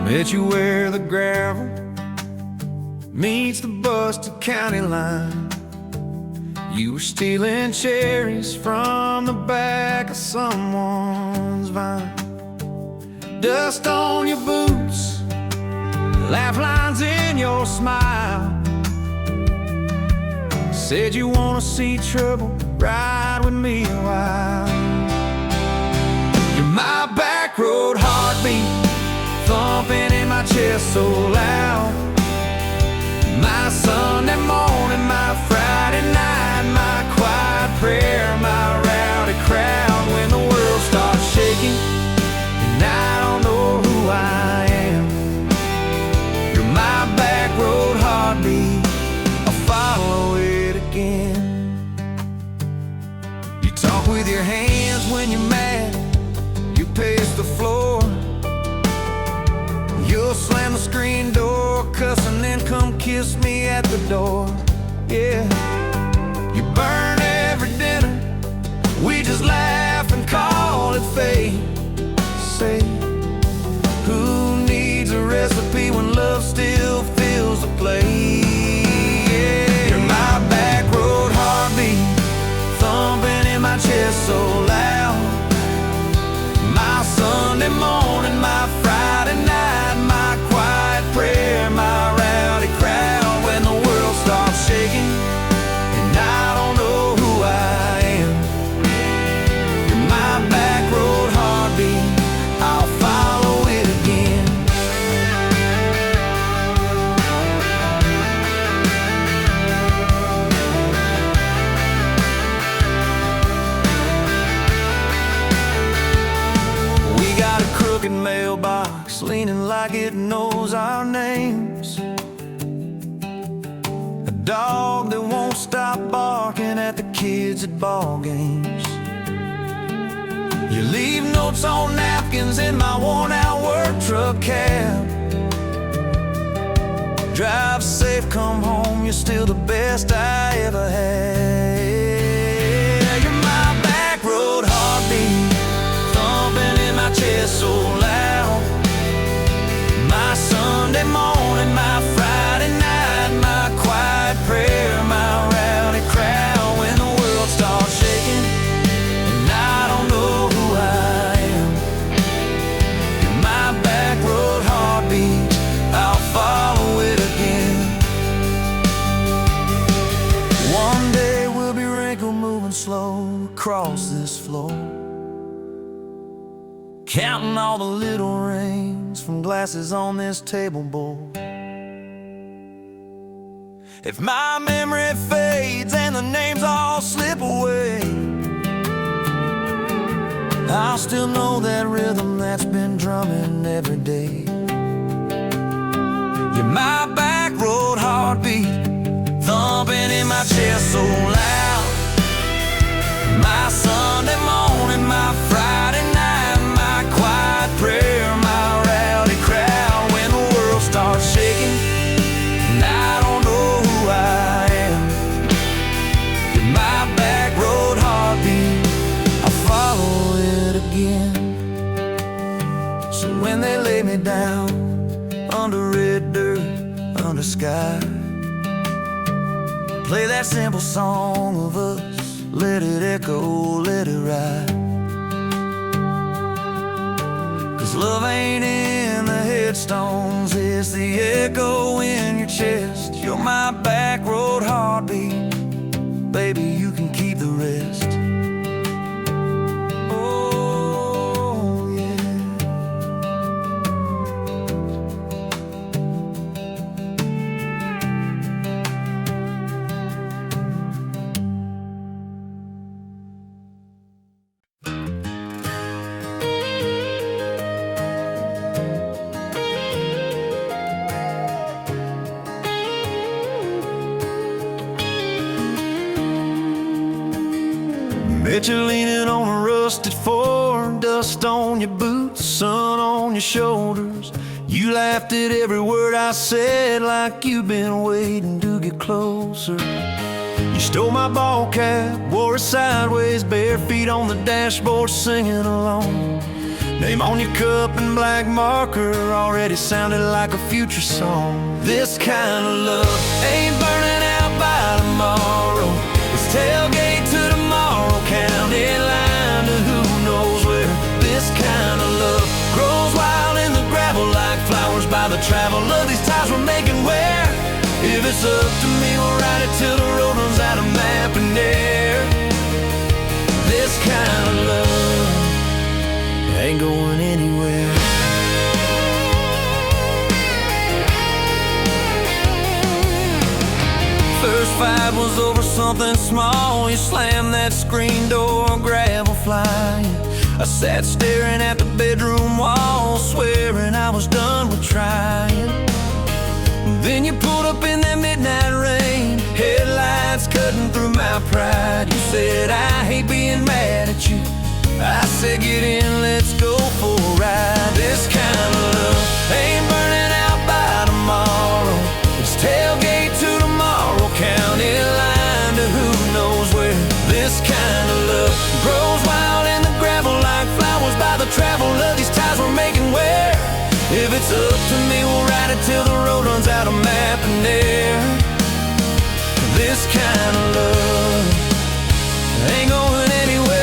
Met you where the gravel meets the busted county line. You were stealing cherries from the back of someone's vine. Dust on your boots, laugh lines in your smile. Said you wanna see trouble, ride with me a while. You're my back road heartbeat, thumping in my chest so loud. My Sunday morning, my Friday night, my quiet prayer, my rowdy crowd. When the world starts shaking and I don't know who I am, you're my back road heartbeat, I'll follow it again. You talk with your hands when you're mad, you pace the floor. You'll slam the screen door, cuss, and then come kiss me at the door. Yeah, you burn every dinner, we just laugh and call it fate. Say, who needs a recipe when love still fills the plate? Yeah, you're my back road heartbeat, thumping in my chest so loud. My Sunday morning, my Friday night, my quiet prayer, my rowdy crowd. When the world starts shaking and I don't know who I am, you're my back road heartbeat, I'll follow it again. We got a crooked mailbox leaning like it knows our names, a dog that won't stop barking at the kids at ball games. You leave notes on napkins in my worn-out work truck cab. Drive safe, come home, you're still the best I ever had. You're my back road heartbeat, thumping in my chest so loud. My Sunday morning, my Friday night, my quiet prayer, my rowdy crowd. When the world starts shaking and I don't know who I am, you're my back road heartbeat, I'll follow it again. One day we'll be wrinkled, moving slow across this floor, counting all the little rings from glasses on this table board. If my memory fades and the names all slip away, I'll still know that rhythm that's been drumming every day. You're my back road heartbeat, thumping in my chest so loud. My Sunday morning, my Friday night, my quiet prayer, my rowdy crowd. When the world starts shaking and I don't know who I am, you're my back road heartbeat, I'll follow it again. So when they lay me down under red dirt, under sky, play that simple song of us, let it echo, let it ride. 'Cause love ain't in the headstones, it's the echo in your chest. You're my back road heartbeat, baby, you can keep the rest. Oh, yeah. Bet you're leaning on a rusted Ford, dust on your boots, sun on your shoulders. You laughed at every word I said, like you've been waiting to get closer. You stole my ball cap, wore it sideways, bare feet on the dashboard, singing along. Name on your cup in black marker already sounded like a future song. This kind of love ain't burning out by tomorrow. It's tailgate to tomorrow, county line to who knows where. This kind of love grows wild in the gravel like flowers by the travel of these ties we're making where. If it's up to me, we'll ride it till the road runs out of map and air. This kind of love ain't going anywhere. First fight was over something small. You slammed that screen door, gravel flying. I sat staring at the bedroom wall, swearing I was done with trying. Then you pulled up in that midnight rain, headlights cutting through my pride. You said, I hate being mad at you. I said, get in, let's go for a ride. This kind of love ain't burning out by tomorrow. It's tailgate to tomorrow, county line to who knows where. This kind of love grows wild in the gravel like flowers by the travel of these ties we're making where. If it's up to me, we'll ride it till the road runs out of map and air. This kind of love ain't going anywhere.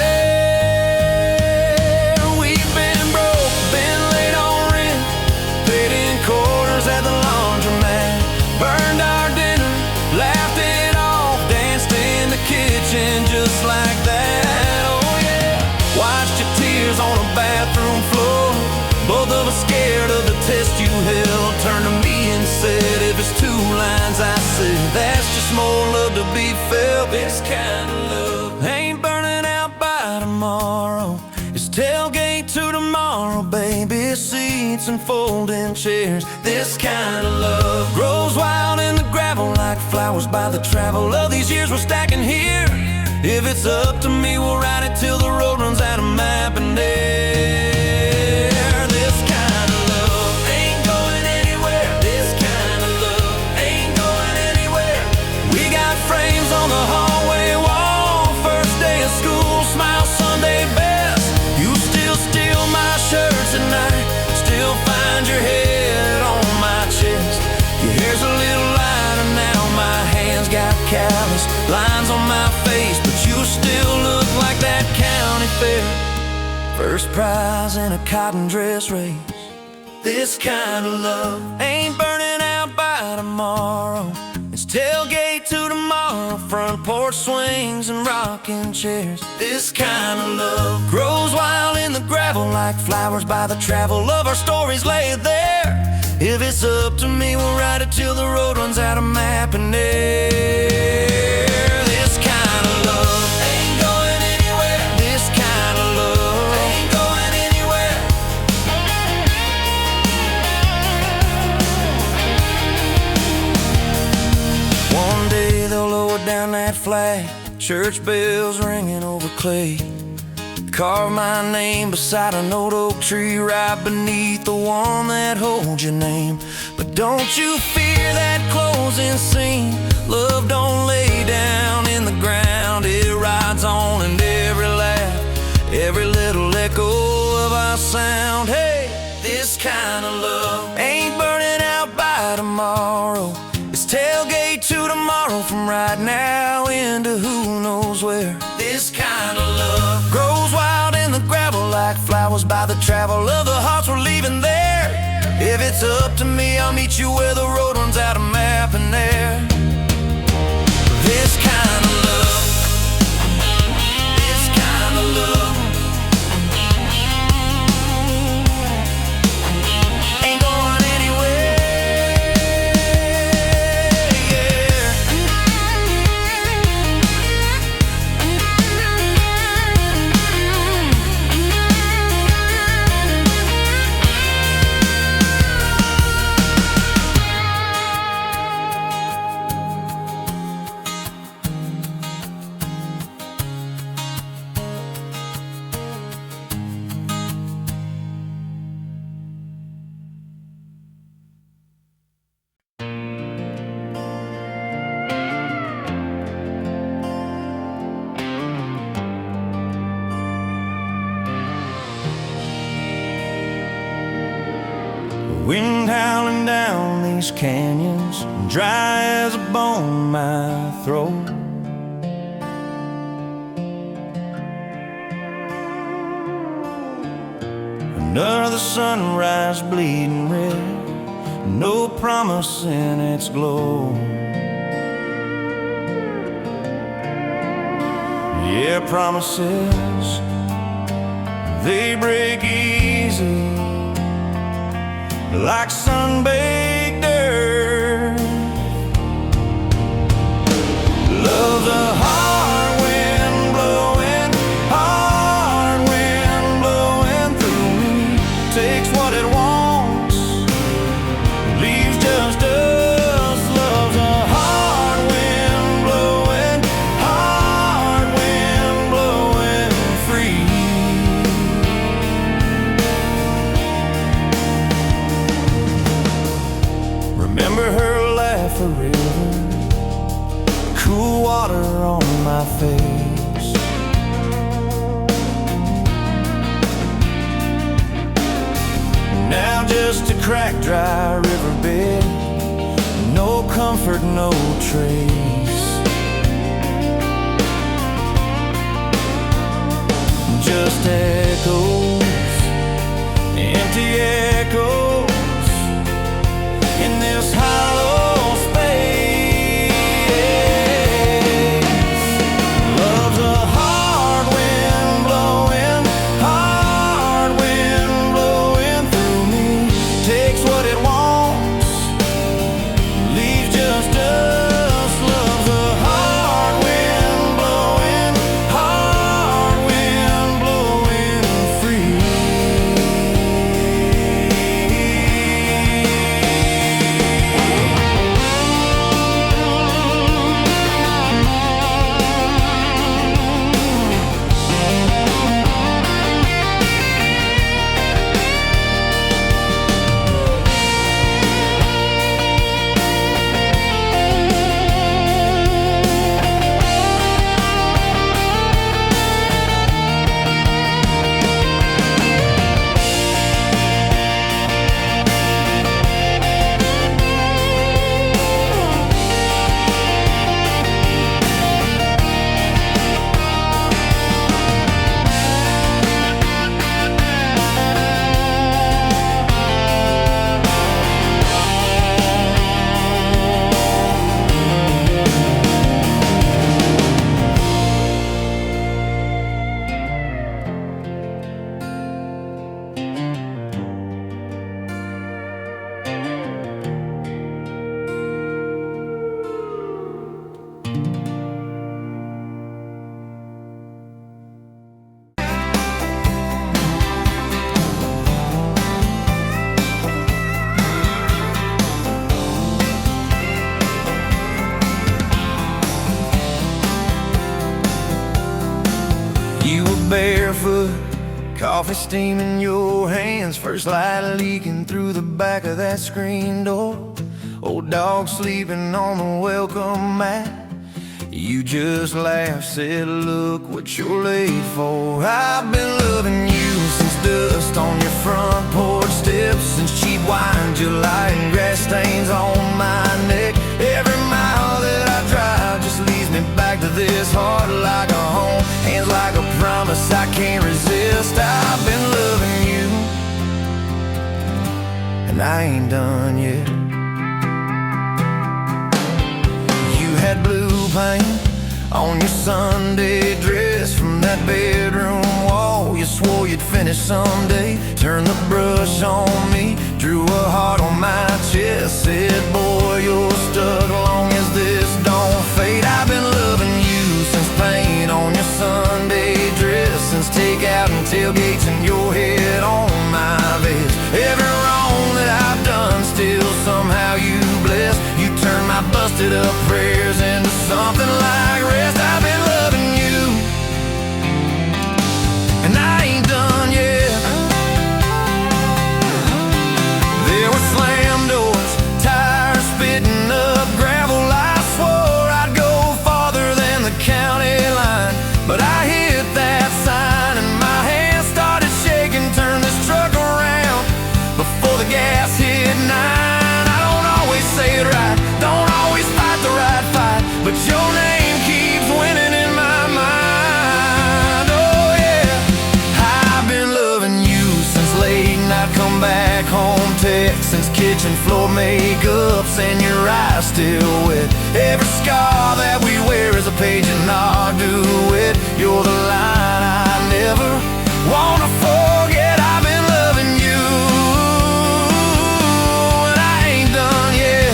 We've been broke, been late on rent, paid in quarters at the laundromat, burned our dinner, laughed it off, danced in the kitchen just like that. Oh yeah, watched your tears on a bathroom floor. Both of us scared of the test you held. Turned to me and said, if it's two lines I said, that's just more love to be felt. This kind of love ain't burning out by tomorrow. It's tailgate to tomorrow, baby seats and folding chairs. This kind of love grows wild in the gravel like flowers by the travel of these years we're stacking here. If it's up to me, we'll ride it till the road runs out of map and air. On the hallway wall, first day of school, smile Sunday best. You still steal my shirts at night, still find your head on my chest. Your hair's a little lighter now, my hands got callous lines on my face, but you still look like that county fair. First prize in a cotton dress race. This kind of love ain't burning out by tomorrow. It's tailgate to tomorrow, front porch swings and rocking chairs. This kind of love grows wild in the gravel like flowers by the travel of our stories laid there. If it's up to me, we'll ride it till the road runs out of map and air. This kind of love ain't going anywhere. This kind of love ain't going anywhere. One day they'll lower down that flag, church bells ringing over clay. Carve my name beside an old oak tree right beneath the one that holds your name. But don't you fear that closing scene. Love don't lay down in the ground. It rides on in every laugh, every little echo of our sound. Hey, this kind of love ain't burning out by tomorrow. It's tailgate to tomorrow, from right now into who knows where. This kind of love grows wild in the gravel like flowers by the travel of the hearts we're leaving there. If it's up to me, I'll meet you where the road runs out of map and air. This kind of love, this kind of love ain't going anywhere, yeah. these canyons, dry as a bone in my throat. Another sunrise bleeding red, no promise in its glow. Yeah, promises, they break easy, like sun-baked earth. Love's a hard wind blowing, hard wind blowing through me. Takes what it wants, leaves just us. Love's a hard wind blowing, hard wind blowing free. Remember her laugh forever, cool water on my face. Now just a cracked, dry riverbed, no comfort, no trace. Just echoes, empty echoes in this hollow space. Love's a hard wind blowing, hard wind blowing through me. Takes what it wants, leaves just us. Love's a hard wind blowing, hard wind blowing free. You were barefoot, coffee steam in your hands, first light leaking through the back of that screen door. Old dog sleeping on the welcome mat. You just laughed, said, look what you're late for. I've been loving you since dust on your front porch steps, since cheap wine, July, and grass stains on my neck. Every mile that I drive just leads me back to this heart like a home, hands like a promise I can't resist. I've been loving you, and I ain't done yet. You had blue paint on your Sunday dress from that bedroom wall. You swore you'd finish someday. Turned the brush on me, drew a heart on my chest, said, boy, you're stuck long as this don't fade. I've been loving you since paint on your Sunday dress, since takeout and tailgates and your head on my vest. Every wrong that I've done, still somehow you bless. You turn my busted up prayers into something like rest. I've been loving you, and I ain't done yet. There were slam doors, tires spitting up gravel. I swore I'd go farther than the county line, but I hit that sign and my hands started shaking. Turned this truck around before the gas hit 9. I don't always kitchen floor makeups and your eyes still wet. Every scar that we wear is a page in our duet. You're the line I never wanna forget. I've been loving you, and I ain't done yet.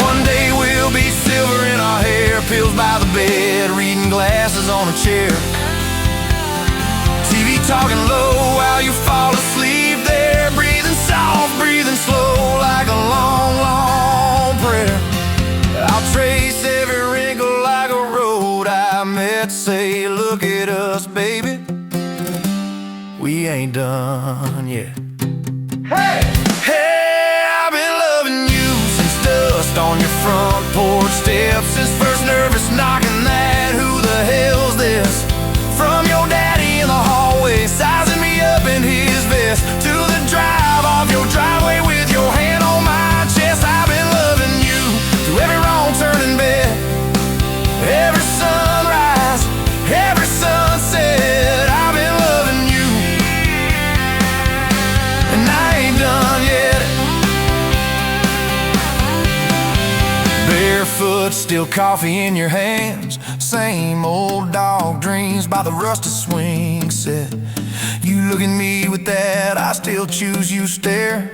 One day we'll be silver in our hair, pills by the bed, reading glasses on a chair, TV talking low while you fall asleep there, breathing soft, breathing slow like a long, long prayer. I'll trace every wrinkle like a road I met. Say, look at us, baby, we ain't done yet. Hey! Hey, I've been loving you since dust on your front porch steps, since first nervous knocking that who the hell's this? From your daddy in the hallway, sizing me up in his vest, to the drive off your driveway with your hand on my chest. I've been loving you through every wrong turn in bed, every sunrise, every sunset. I've been loving you, and I ain't done yet. Barefoot, still coffee in your hands, same old dog dreams by the rusted swing set. You look at me with that I still choose you stare.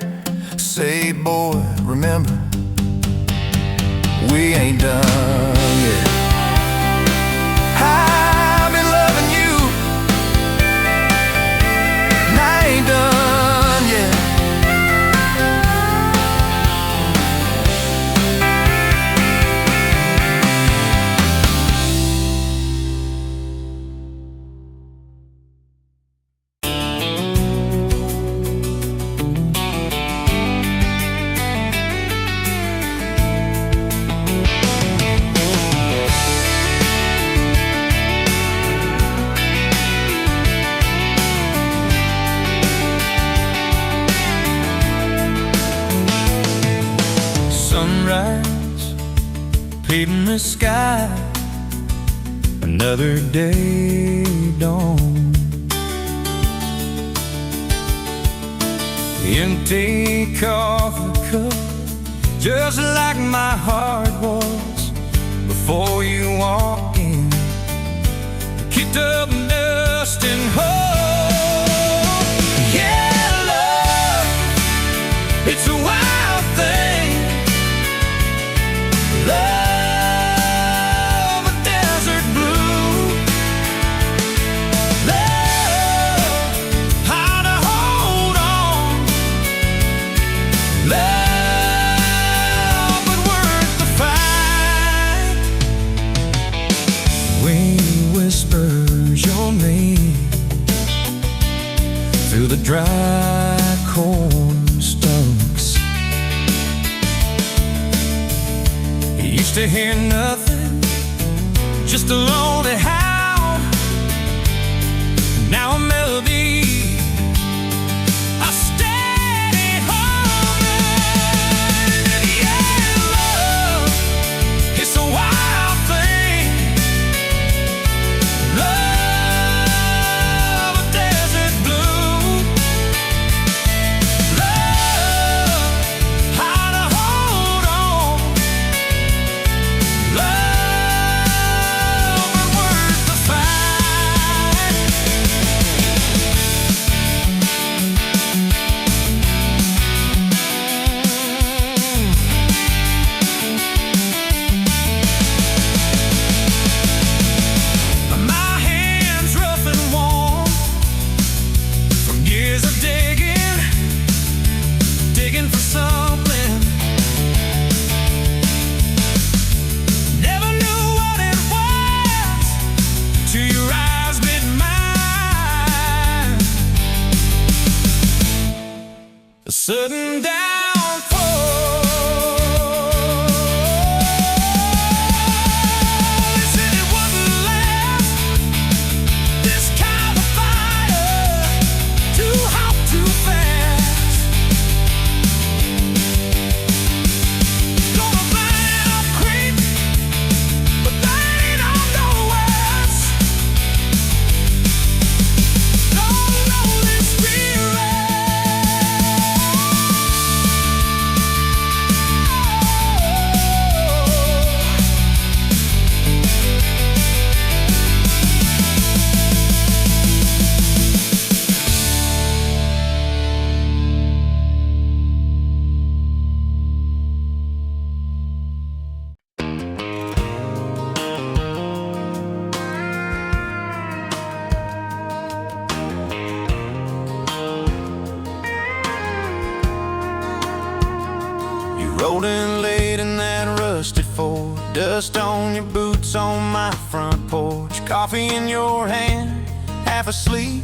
Say, boy, remember, we ain't done yet. I've been loving you, and I ain't done yet. Sunrise, paving the sky, another day dawn. Empty coffee cup, just like my heart was before you walked in. Kicked up dust and hope. Yeah, love, it's a wild thing. Love, a desert blue. Love, how to hold on. Love, but worth the fight. Wind whispers your name through the dry corn stalks. Used to hear nothing, just a lonely howl. Now a melody, a steady humming. Yeah, love, it's a wild thing. Love, a desert blue. Love, how to hold on. Love, but worth the fight. My hands rough and warm from years of digging for something. Never knew what it was till your eyes met mine. A sudden downfall. They said it wouldn't last. This kind of fire, too hot, too fast. Gonna burn it up quick, but that ain't on no words. Don't know this spirit. Golden late in that rusted Ford, dust on your boots on my front porch, coffee in your hand, half asleep.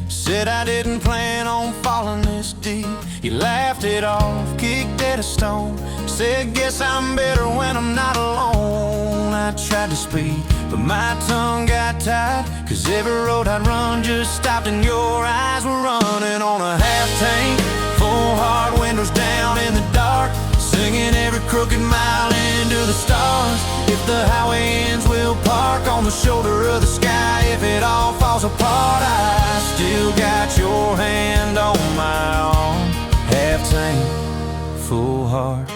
Said I didn't plan on falling this deep. You laughed it off, kicked at a stone, said guess I'm better when I'm not alone. I tried to speak, but my tongue got tied, 'cause every road I'd run just stopped and your eyes were running on a half tank, full hard, windows down in the dark, singing every crooked mile into the stars. If the highway ends, we'll park on the shoulder of the sky. If it all falls apart, I still got your hand on my arm. Half tank, full heart.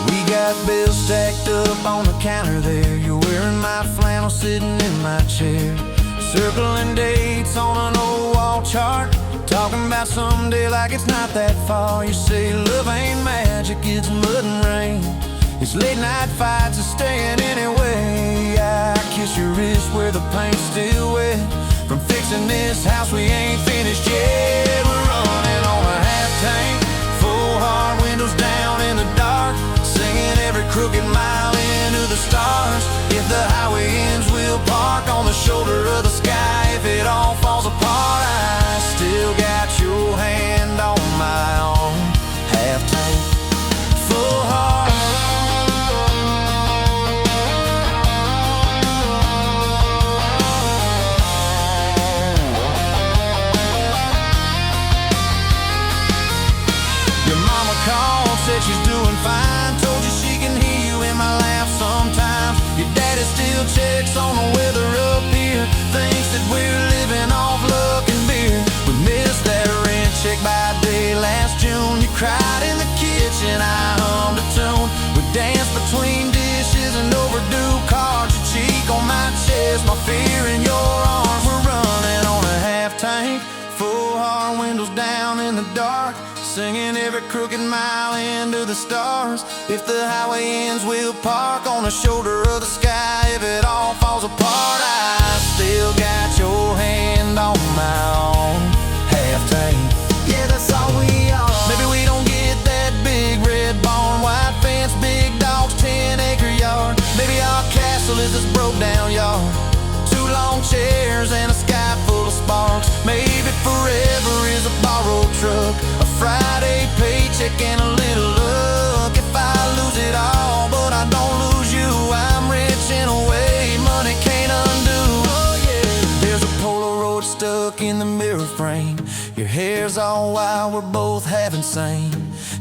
We got bills stacked up on the counter there. You're wearing my flannel, sitting in my chair, circling dates on an old wall chart, talking about someday like it's not that far. You say love ain't magic, it's mud and rain, it's late night fights and staying anyway. I kiss your wrist where the paint's still wet from fixing this house we ain't finished yet. We're running on a half tank, full hard, windows down in the dark, singing every crooked mile into the stars. If the highway ends, we'll park on the shoulder of the sky. If it all falls apart, I still got your hand on my arm. Half tank, full heart. Your mama called, said she's doing fine, told you she can hear you in my laugh sometimes. Your daddy still checks on the weather up here, thinks that we're living off luck and beer. We missed that rent check by day last June. You cried in the kitchen, I hummed a tune. We danced between dishes and overdue cards. Your cheek on my chest, my fear in your arms. We're running on a half tank, full hard, windows down in the dark, singing every crooked mile into the stars. If the highway ends, we'll park on the shoulder of the sky. If it all falls apart, I still got your hand on my arm. Half tank, yeah, that's all we are. Maybe we don't get that big red barn, white fence, big dogs, 10-acre yard. Maybe our castle is this broke down yard, 2 long chairs and a sky full of sparks. Maybe forever is a borrowed truck, a Friday paycheck and a little luck. If I lose it all, but I don't lose you, I'm rich in a way money can't undo. Oh yeah, there's a Polaroid stuck in the mirror frame. Your hair's all wild, we're both half insane,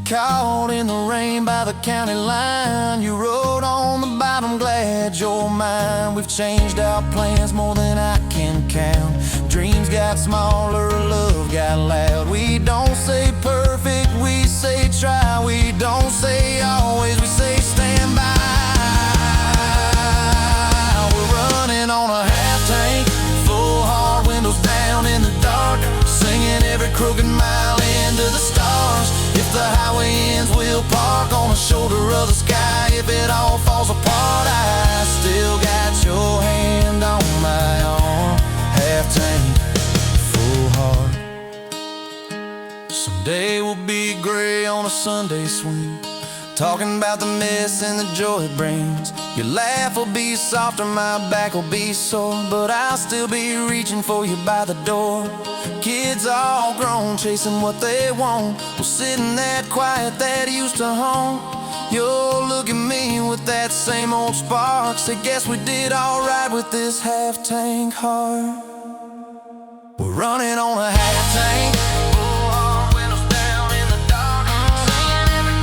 caught in the rain by the county line. You wrote on the bottom, glad you're mine. We've changed our plans more than I can count. Dreams got smaller, love got loud. We don't say perfect, we say try. We don't say always, we say stand by. We're running on a half tank, full hard, windows down in the dark, singing every crooked mile into the stars. If the highway ends, we'll park on the shoulder of the sky. If it all falls apart, I still got your hand on my arm. Half tank, full heart. Someday we'll be gray on a Sunday swing, talking about the mess and the joy it brings. Your laugh will be softer, my back will be sore, but I'll still be reaching for you by the door. Kids all grown, chasing what they want, we'll sit in that quiet that used to haunt. You'll look at me with that same old spark, say guess we did alright with this half tank heart. We're running on a half tank, full hard, windows down in the dark, singing every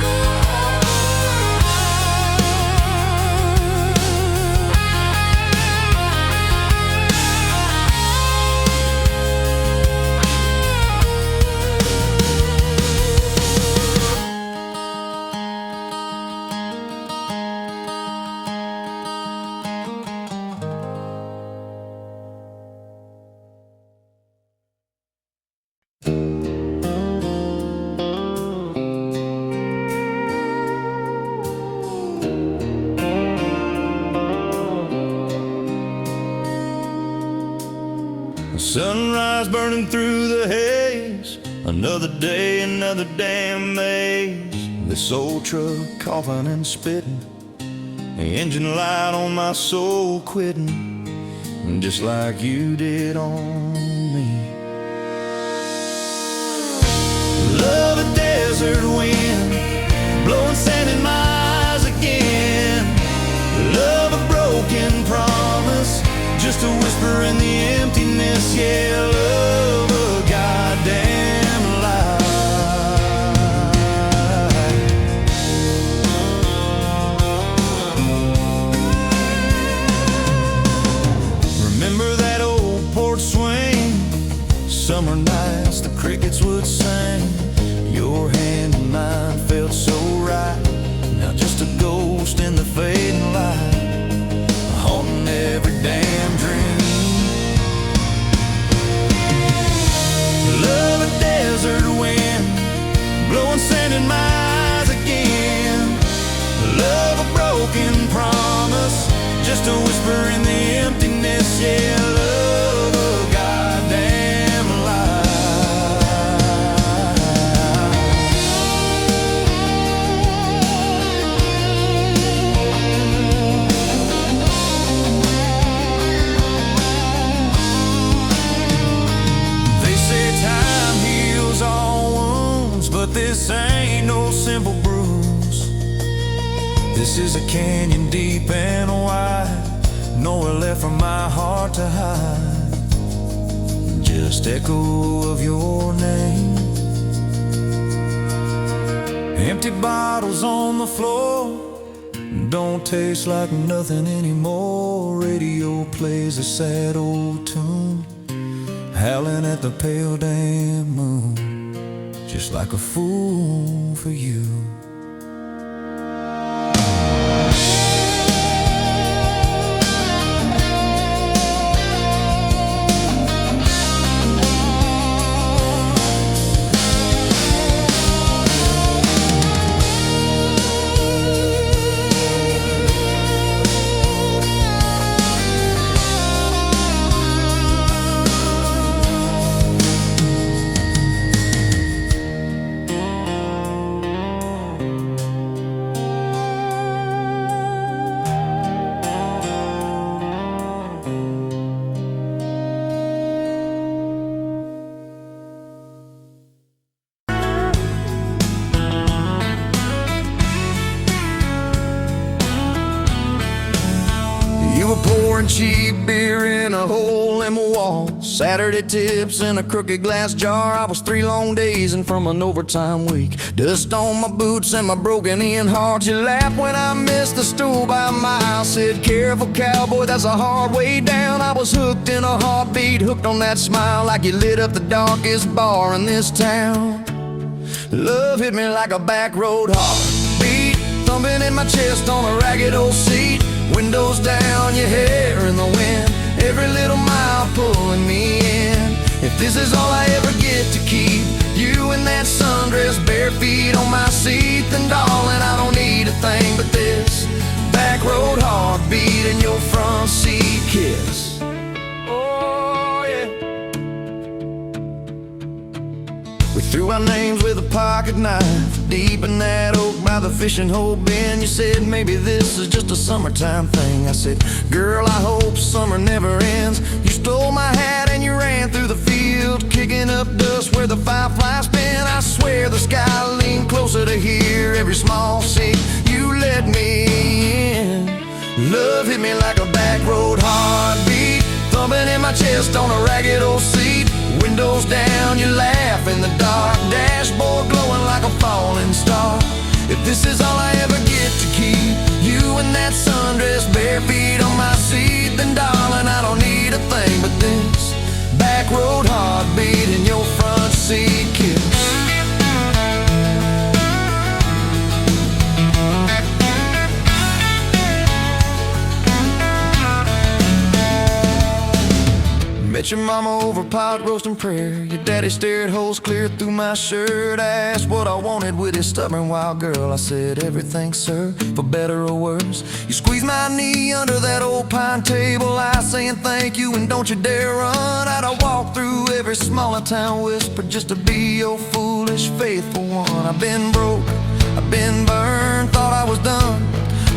sunrise burning through the haze, another day, another damn maze. This old truck coughing and spitting, the engine light on my soul quitting, just like you did on me. Love a desert wind, blowing sand in my eyes again. Love a broken promise, just a whisper in the emptiness. Yeah, love a goddamn lie. Remember that old porch swing, summer nights the crickets would sing. Your hand in mine felt so right, now just a ghost in the fading light, haunting every damn dream. Love a desert wind, blowing sand in my eyes again. Love a broken promise, just a whisper in the emptiness. Yeah, love a goddamn lie. They say time heals all wounds, but this ain't no simple bruise. This is a canyon deep and wide, nowhere left for my heart to hide, just echo of your name. Empty bottles on the floor, don't taste like nothing anymore. Radio plays a sad old tune, howling at the pale damn moon, just like a fool for you. You were pouring cheap beer in a hole in the wall, Saturday tips in a crooked glass jar. I was 3 long days and from an overtime week, dust on my boots and my broken-in heart. You laughed when I missed the stool by a mile, said, "Careful, cowboy, that's a hard way down." I was hooked in a heartbeat, hooked on that smile, like you lit up the darkest bar in this town. Love hit me like a back road heartbeat, thumping in my chest on a ragged old seat. Windows down, your hair in the wind, every little mile pulling me in. If this is all I ever get to keep, you in that sundress, bare feet on my seat, then darling, I don't need a thing but this back road heartbeat and your front seat kiss. Oh yeah. We threw our names with a pocket knife deep in that oak by the fishing hole bin. You said maybe this is just a summertime thing. I said, girl, I hope summer never ends. You stole my hat and you ran through the field, kicking up dust where the fireflies spin. I swear the sky leaned closer to hear every small seat you let me in. Love hit me like a back road heartbeat, thumping in my chest on a ragged old seat. Windows down, you laugh in the dark, dashboard glowing like a falling star. If this is all I ever get to keep, you in that sundress, bare feet on my seat, then darling, I don't need a thing but this back road heartbeat and your front seat kiss. Met met your mama over pot roasting prayer. Your daddy stared holes clear through my shirt. I asked what I wanted with his stubborn wild girl. I said everything, sir, for better or worse. You squeezed my knee under that old pine table, I saying thank you and don't you dare run. I'd walk through every smaller town whisper just to be your foolish, faithful one. I've been broke, I've been burned, thought I was done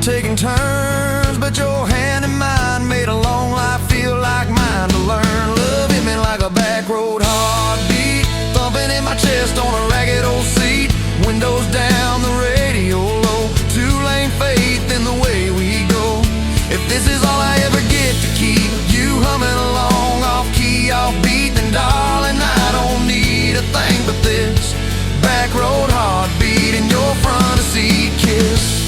taking turns, but your hand in mine made a long life feel like mine to learn. Love hit me like a back road heartbeat, thumping in my chest on a ragged old seat. Windows down, the radio low, two-lane faith in the way we go. If this is all I ever get to keep you humming along, off key, off beat, then darling, I don't need a thing but this back road heartbeat and your front seat kiss.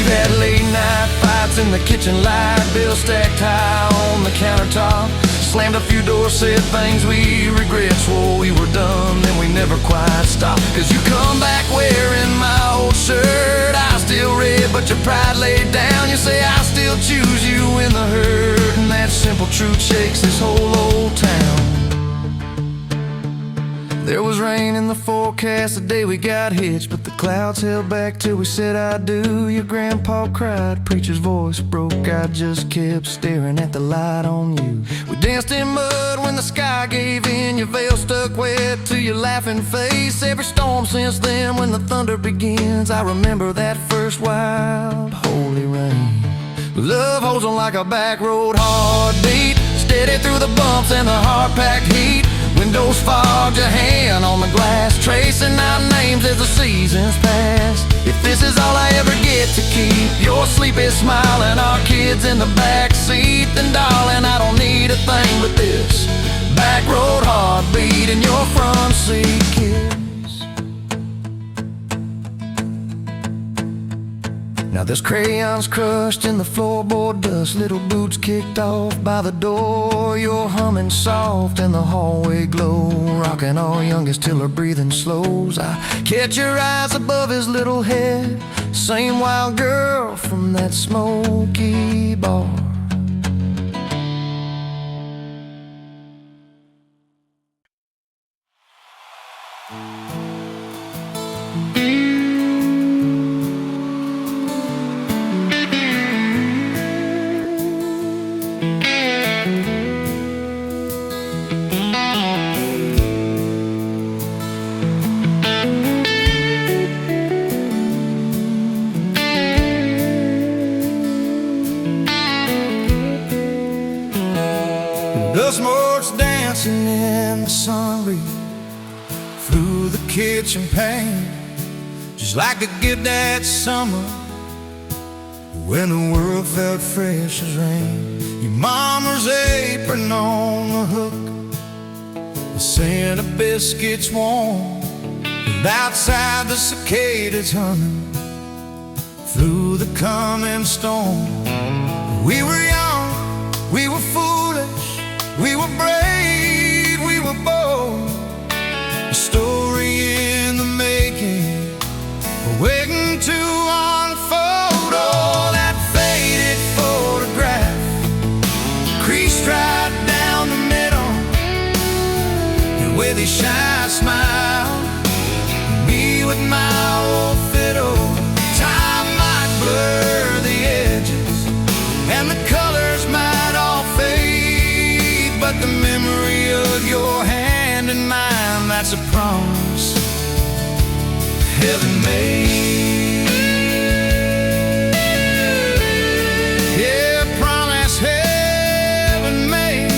Had late night fights in the kitchen light, bills stacked high on the countertop. Slammed a few doors, said things we regret, swore we were done, then we never quite stopped. Cause you come back wearing my old shirt, I still red but your pride laid down. You say I still choose you in the hurt, and that simple truth shakes this whole old town. There was rain in the forecast the day we got hitched, but the clouds held back till we said I do. Your grandpa cried, preacher's voice broke, I just kept staring at the light on you. We danced in mud when the sky gave in, your veil stuck wet to your laughing face. Every storm since then when the thunder begins, I remember that first wild holy rain. Love holds on like a back road heartbeat, steady through the bumps and the hard-packed heat. Windows fogged, your hand on the glass, tracing out names as the seasons pass. If this is all I ever get to keep your sleepy smile and our kids in the back seat, then darling, I don't need a thing but this back road heartbeat and your front seat kiss. Now there's crayons crushed in the floorboard dust, little boots kicked off by the door. You're humming soft in the hallway glow, rocking our youngest till her breathing slows. I catch your eyes above his little head, same wild girl from that smoky bar. The smoke's dancing in the sun breeze through the kitchen pane, just like a gift that summer when the world felt fresh as rain. Your mama's apron on the hook, the scent of biscuits warm, and outside the cicadas humming through the coming storm. We were young, we were foolish, we were brave, we were bold. A story in the making, waiting to unfold. Oh, that faded photograph, creased right down the middle, and with his shy smile, me with my old fiddle. Time might blur the edges, and the colors might all fade, but the memory of your hand in mine, that's a promise heaven made. Yeah, promise heaven made.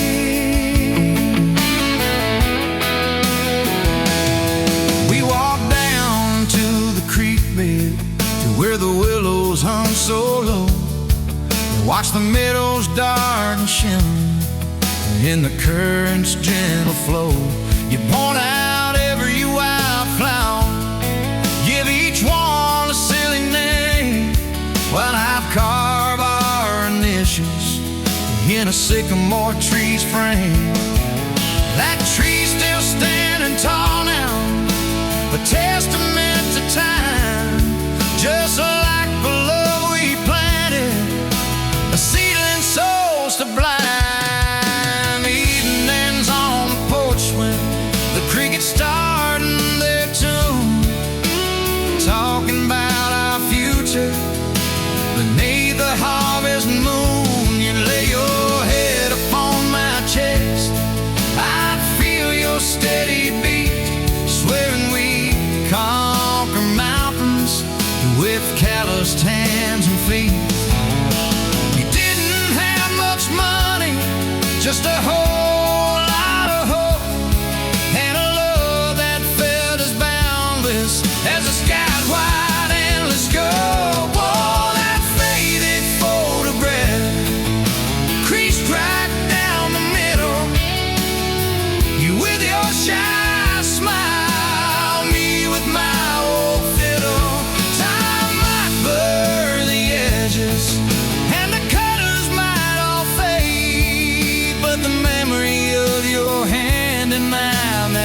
We walked down to the creek bed, to where the willows hung so low, and watched the meadows dark and shimmer in the current's gentle flow. You point out every wildflower, give each one a silly name, while I've carved our initials in a sycamore tree's frame. That tree's still standing tall now, a testament to time, just like the love we planted, a seed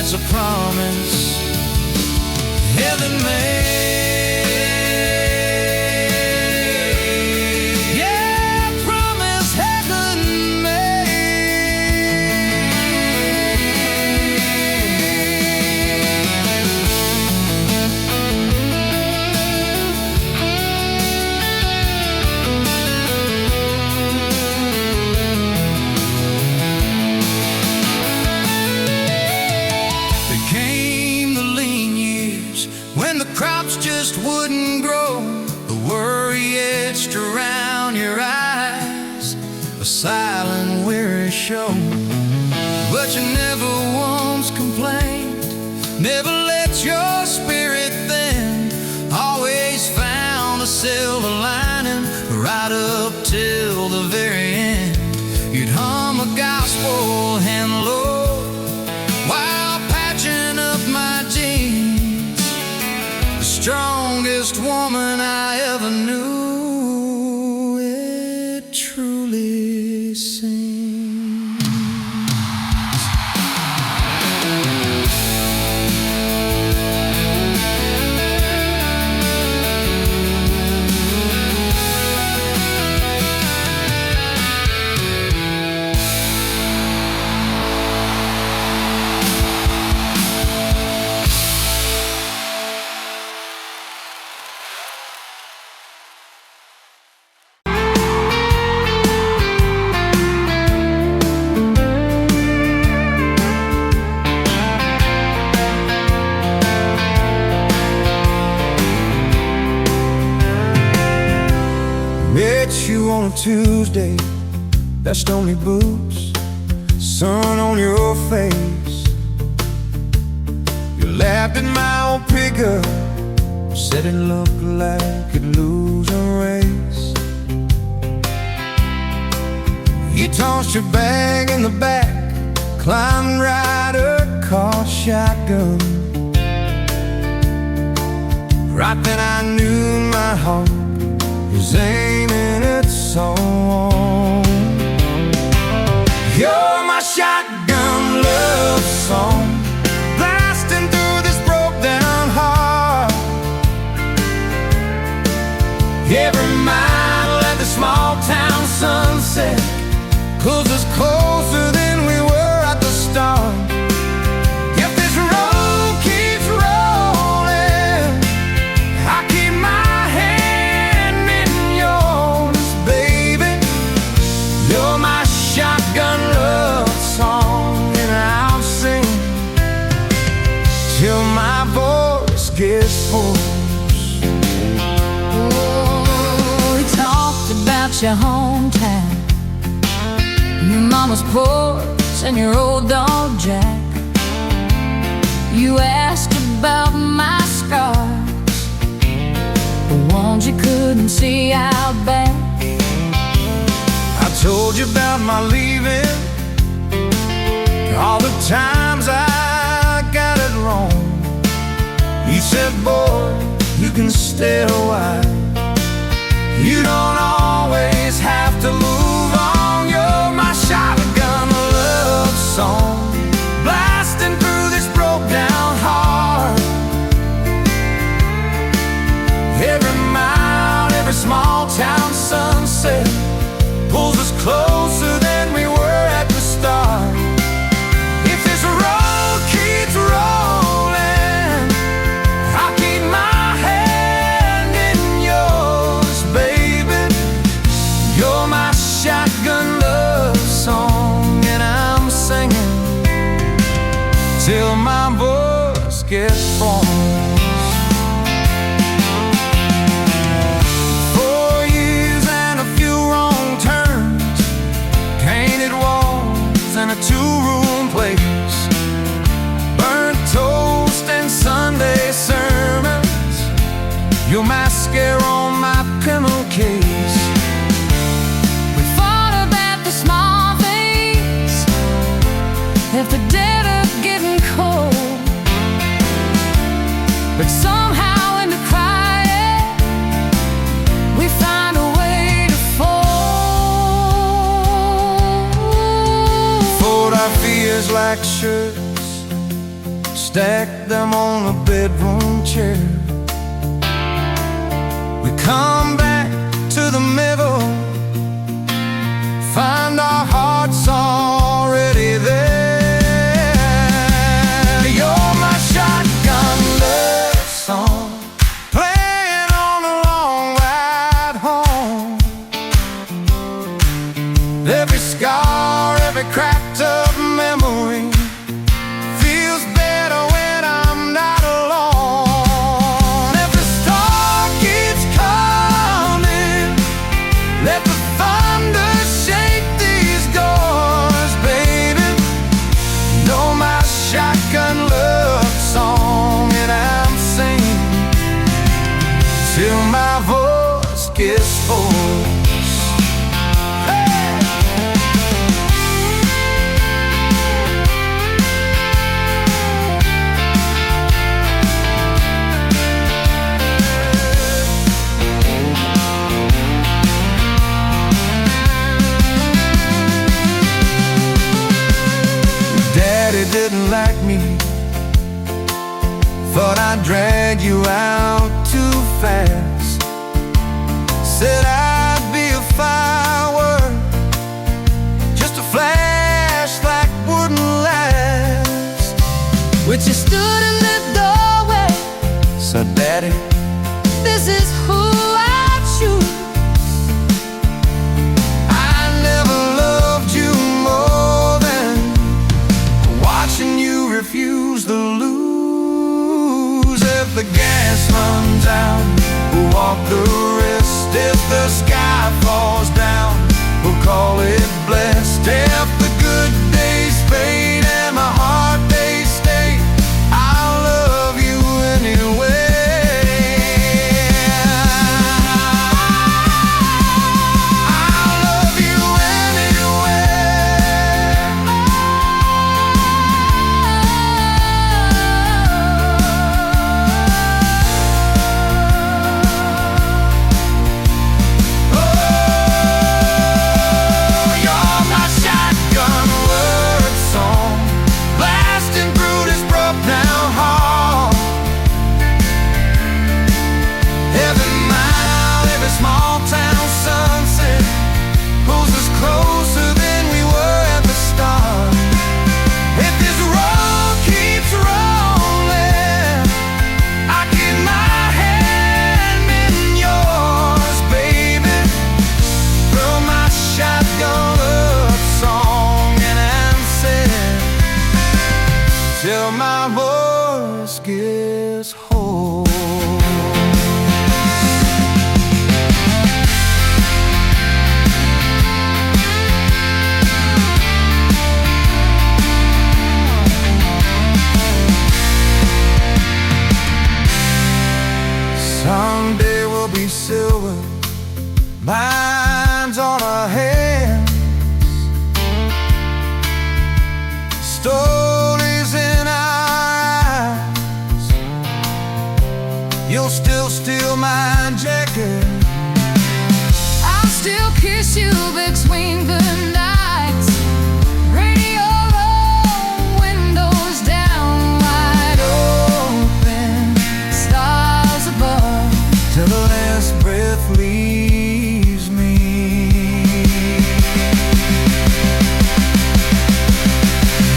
it's a promise heaven made. When the crops just wouldn't grow, the worry etched around your eyes, a silent, weary show. But you never once complained, never let your spirit thin, always found a silver lining right up till the very end. You'd hum a gospel hand low while patching up my jeans. Strongest woman I ever knew, it truly seems. Met you on a Tuesday, best only boots, sun on your face. You laughed at my old pickup, said it looked like it'd lose a race. You tossed your bag in the back, climbed right across shotgun. Right then I knew my heart is aiming its song. You're my shotgun love song, blasting through this broke down heart. Every mile at the small town sunset pulls us closer than we were at the start. If this road keeps rolling, I keep my hand in yours, baby. You're my shotgun love song, and I'll sing till my voice gets hoarse. Oh, we talked about your hometown, your mama's porch and your old dog Jack. You asked about my scars, the ones you couldn't see out back. I told you about my leaving, all the times I got it wrong. You said, boy, you can stay a while, you don't always have to move on. You're my shotgun love song, blasting through this broke down heart. Every mile, every small town sunset pulls us closer than we were at the start. If this road keeps rolling, I'll keep my hand in yours, baby. You're my shotgun love song, and I'm singing till my voice gets hoarse. 4 years and a few wrong turns, painted walls and a two-room place, burnt toast and Sunday sermons, your mascara on my pillowcase. We fought about the small things, if the dead are getting cold, but somehow in the crying we find a way to fold. Fold our fears like shirts, stack them on the bedroom chair. We come back to the middle, find our hearts already there. You're my shotgun love song, playing on the long ride home. Every scar, every cracked up memory feels better when I'm not alone. If the storm keeps coming, let the thunder shake these doors, baby. Know my shotgun love song, and I'm singing till my voice gets hoarse. Daddy didn't like me, thought I'd drag you out too fast. Said I'd be a firework, just a flash that wouldn't last. But you stood in the doorway, so Daddy, this is who I choose. I never loved you more than watching you refuse to lose. If the gas runs out, we'll walk the rest. If the sky falls down, we'll call it blessed. If the good days fade and my heart they stay, I'll love you anyway. I'll love you till my voice gets hoarse. Someday we'll be silver, minds on our hands, stories in our eyes. You'll still steal my jacket, I'll still kiss you between the nights. Radio low, windows down, wide open, stars above, till the last breath leaves me.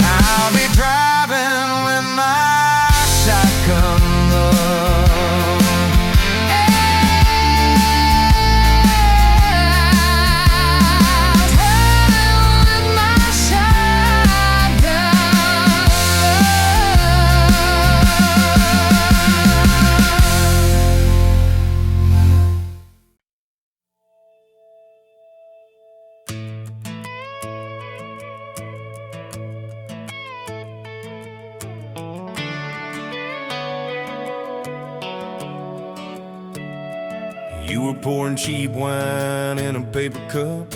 I'll be driving with my shotgun love. Traveling with my shotgun You were pouring cheap wine in a paper cup,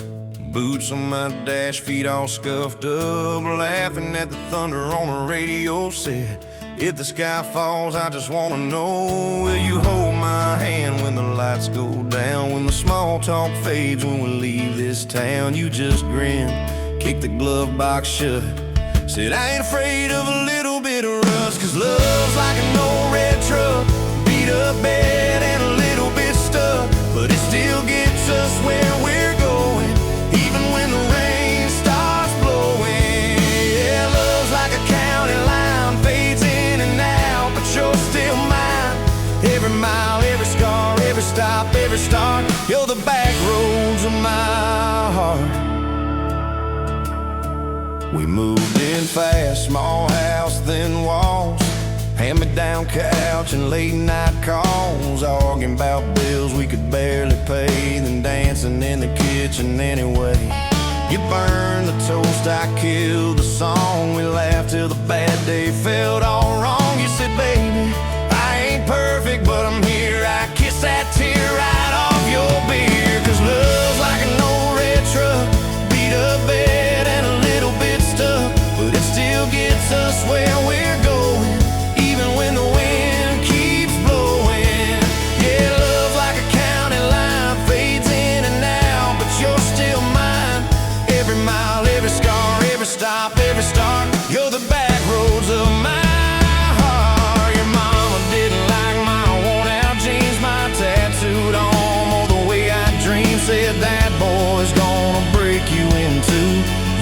boots on my dash, feet all scuffed up, laughing at the thunder on the radio set. If the sky falls, I just wanna know, will you hold my hand when the lights go down, when the small talk fades, when we leave this town? You just grinned, kicked the glove box shut, said I ain't afraid of a little bit of rust, 'cause 'cause love's like an old red truck, beat up bed and a little bit stuck, but it still gets us where we're going, even when the rain starts blowing. Yeah, love's like a county line, fades in and out, but you're still mine. Every mile, every scar, every stop, every start, you're the back roads of my heart. We moved in fast, small house, thin walls, hand-me-down couch and late-night calls, arguing about bills we could barely pay, then dancing in the kitchen anyway. You burned the toast, I killed the song, we laughed till the bad day felt all wrong. You said, baby, I ain't perfect, but I'm here. I kiss that tear right off your beer, 'cause love's like an old red truck, beat up bed and a little bit stuck, but it still gets us where we're going, even when the wind keeps blowing. Yeah, love's like a county line, fades in and out, but you're still mine. Every mile, every scar, every stop, every start, you're the back roads of my heart. Your mama didn't like my worn-out jeans, my tattooed arm, or the way I dream. Said that boy's gonna break you in two.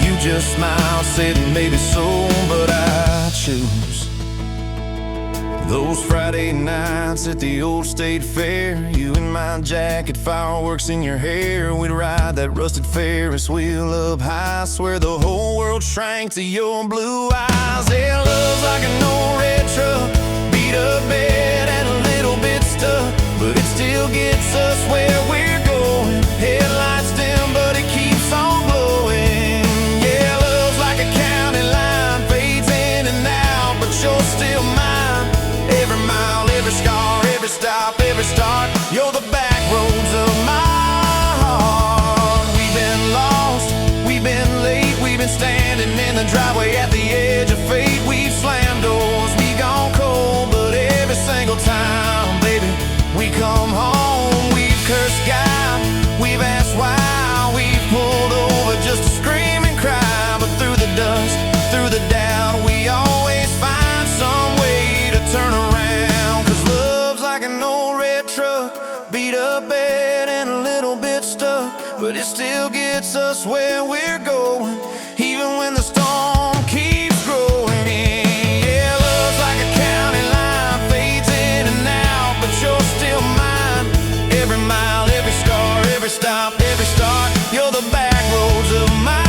You just smiled, said maybe so, but I choose those Friday nights at the old state fair. You in my jacket, fireworks in your hair. We'd ride that rusted Ferris wheel up high. Swear the whole world shrank to your blue eyes. Yeah, love's like an old red truck, beat up bed and a little bit stuck, but it still gets us where we're going. Headlights dim, but it keeps on blowing. Yeah, love's like a county line, fades in and out, but you're still mine. Every mile, every scar, every stop, every start, you're the back roads of my heart. We've been lost, we've been late, we've been standing in the driveway at the edge of fate. We've slammed doors, we've gone cold, but every single time, baby, we come home. We've cursed God, we've asked why, we've pulled over just to scream and cry, but through the dust, through the doubt, we always find some way to turn around. 'Cause love's like an old red truck, beat up bed and a little bit stuck, but it still gets us where we're going, even when the storm keeps growing. Yeah, love's like a county line, fades in and out, but you're still mine. Every mile, every scar, every stop, every start, you're the back roads of my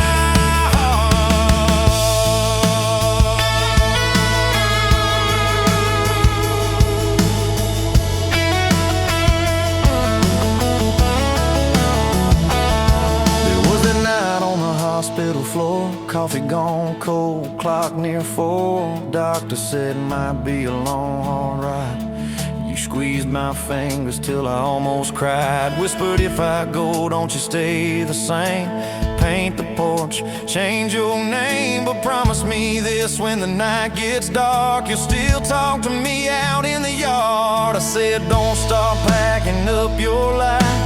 hospital floor, coffee gone cold, clock near 4. Doctor said might be a long haul ride. You squeezed my fingers till I almost cried. Whispered, if I go, don't you stay the same. Paint the porch, change your name, but promise me this: when the night gets dark, you'll still talk to me out in the yard. I said, don't stop packing up your life.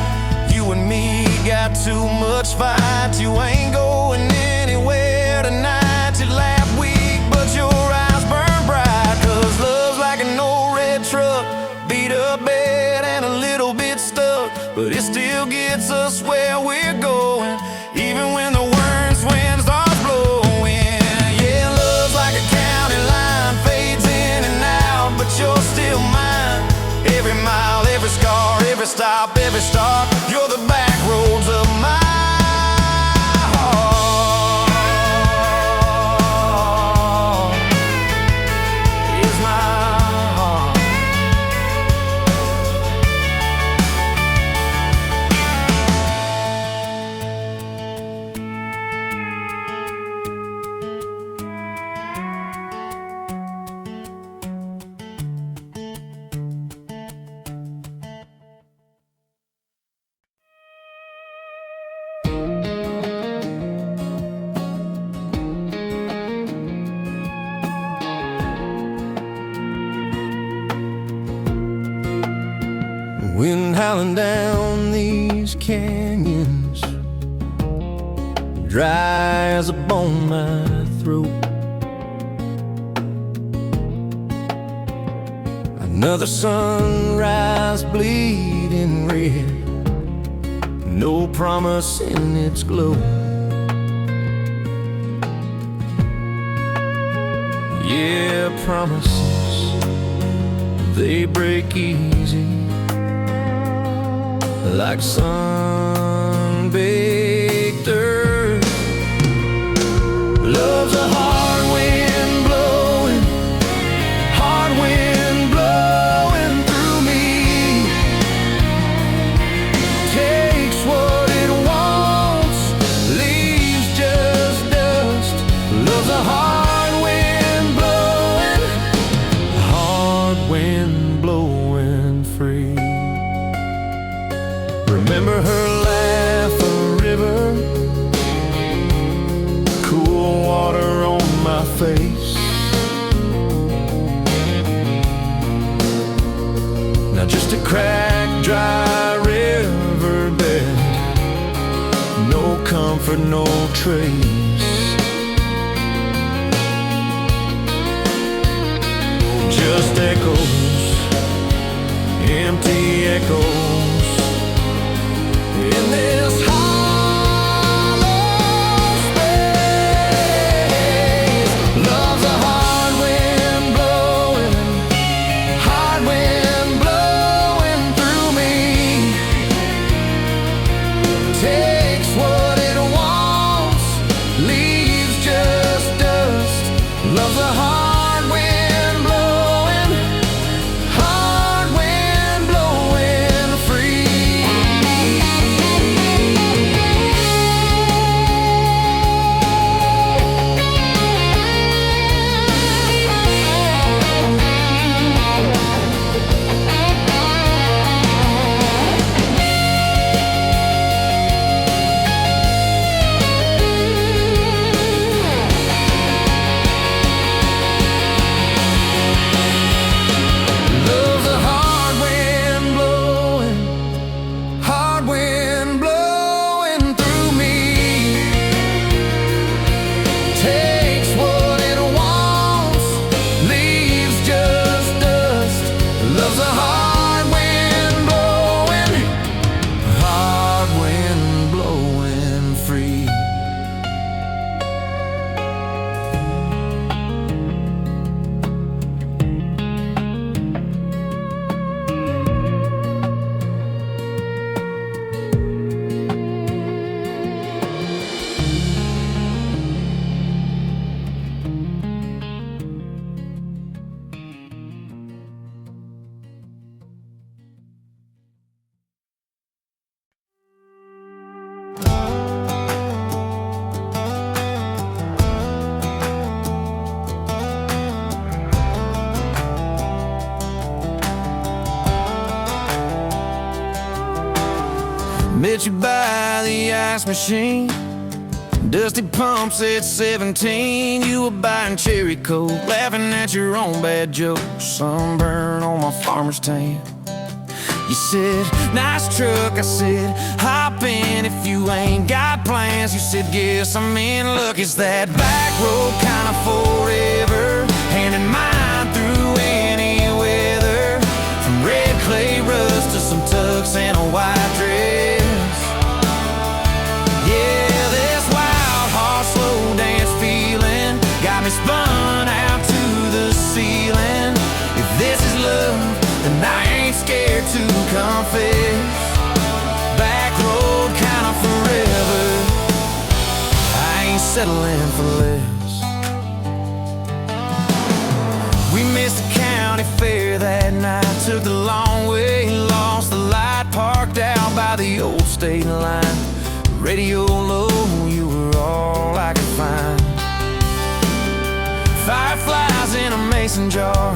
You and me got too much fight. You ain't going anywhere tonight. You laugh weak, but your eyes burn bright. 'Cause love's like an old red truck, beat up bed and a little bit stuck, but it still gets us where we're going, even when the worst wind starts blowing. Yeah, love's like a county line, fades in and out, but you're still mine. Every mile, every scar, every stop, every start, you're the back roads of my heart. Is my heart. Wind howling down these canyons, dry as a bone in my throat. Another sunrise bleeding red, no promise in its glow. Yeah, promises, they break easy, like sun-baked earth. Love's a hard wind blowing, hard wind blowing through me. Takes what it wants, leaves just dust. Love's a hard wind blowing, hard wind blowing free. Remember her laugh, a river, cool water on my face. Now just a cracked, dry riverbed, no comfort, no trace. Just echoes, empty echoes in this hollow space. Love's a hard wind blowing, hard wind blowing through me. Takes what it wants, leaves just dust. Love's a hard wind blowing, hard wind blowing free. Love's a hard wind blowing, hard wind blowing through me. Takes what it wants, leaves just dust. Love's a hard wind blowing, hard wind blowing free. Met you by the ice machine, dusty pumps at 17. You were buying cherry coke, laughing at your own bad jokes. Sunburn on my farmer's tan. You said, nice truck. I said, hop in if you ain't got plans. You said, guess I'm in luck. It's that back road kind of forever, hand in mine through any weather. From red clay rust to some tux and a white dress. Yeah, this wild horse slow dance feeling got me spun out to the ceiling. If this is love, then I ain't scared to confess. Back road kind of forever, I ain't settling for less. We missed the county fair that night, took the long way, lost the light, parked out by the old state line. Radio low, you were all I could find. Fireflies in a mason jar,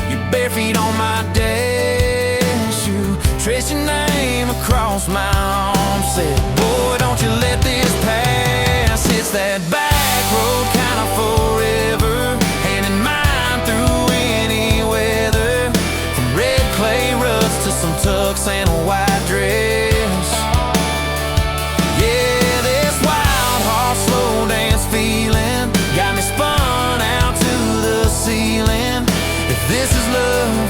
your bare feet on my dash. You traced your name across my arm, said, boy, don't you let this pass. It's that back road kind of forever, hand in mine through any weather. From red clay rust to some tux and a white dress. Yeah, this wild horse slow dance feeling got me spun out to the ceiling. If this is love,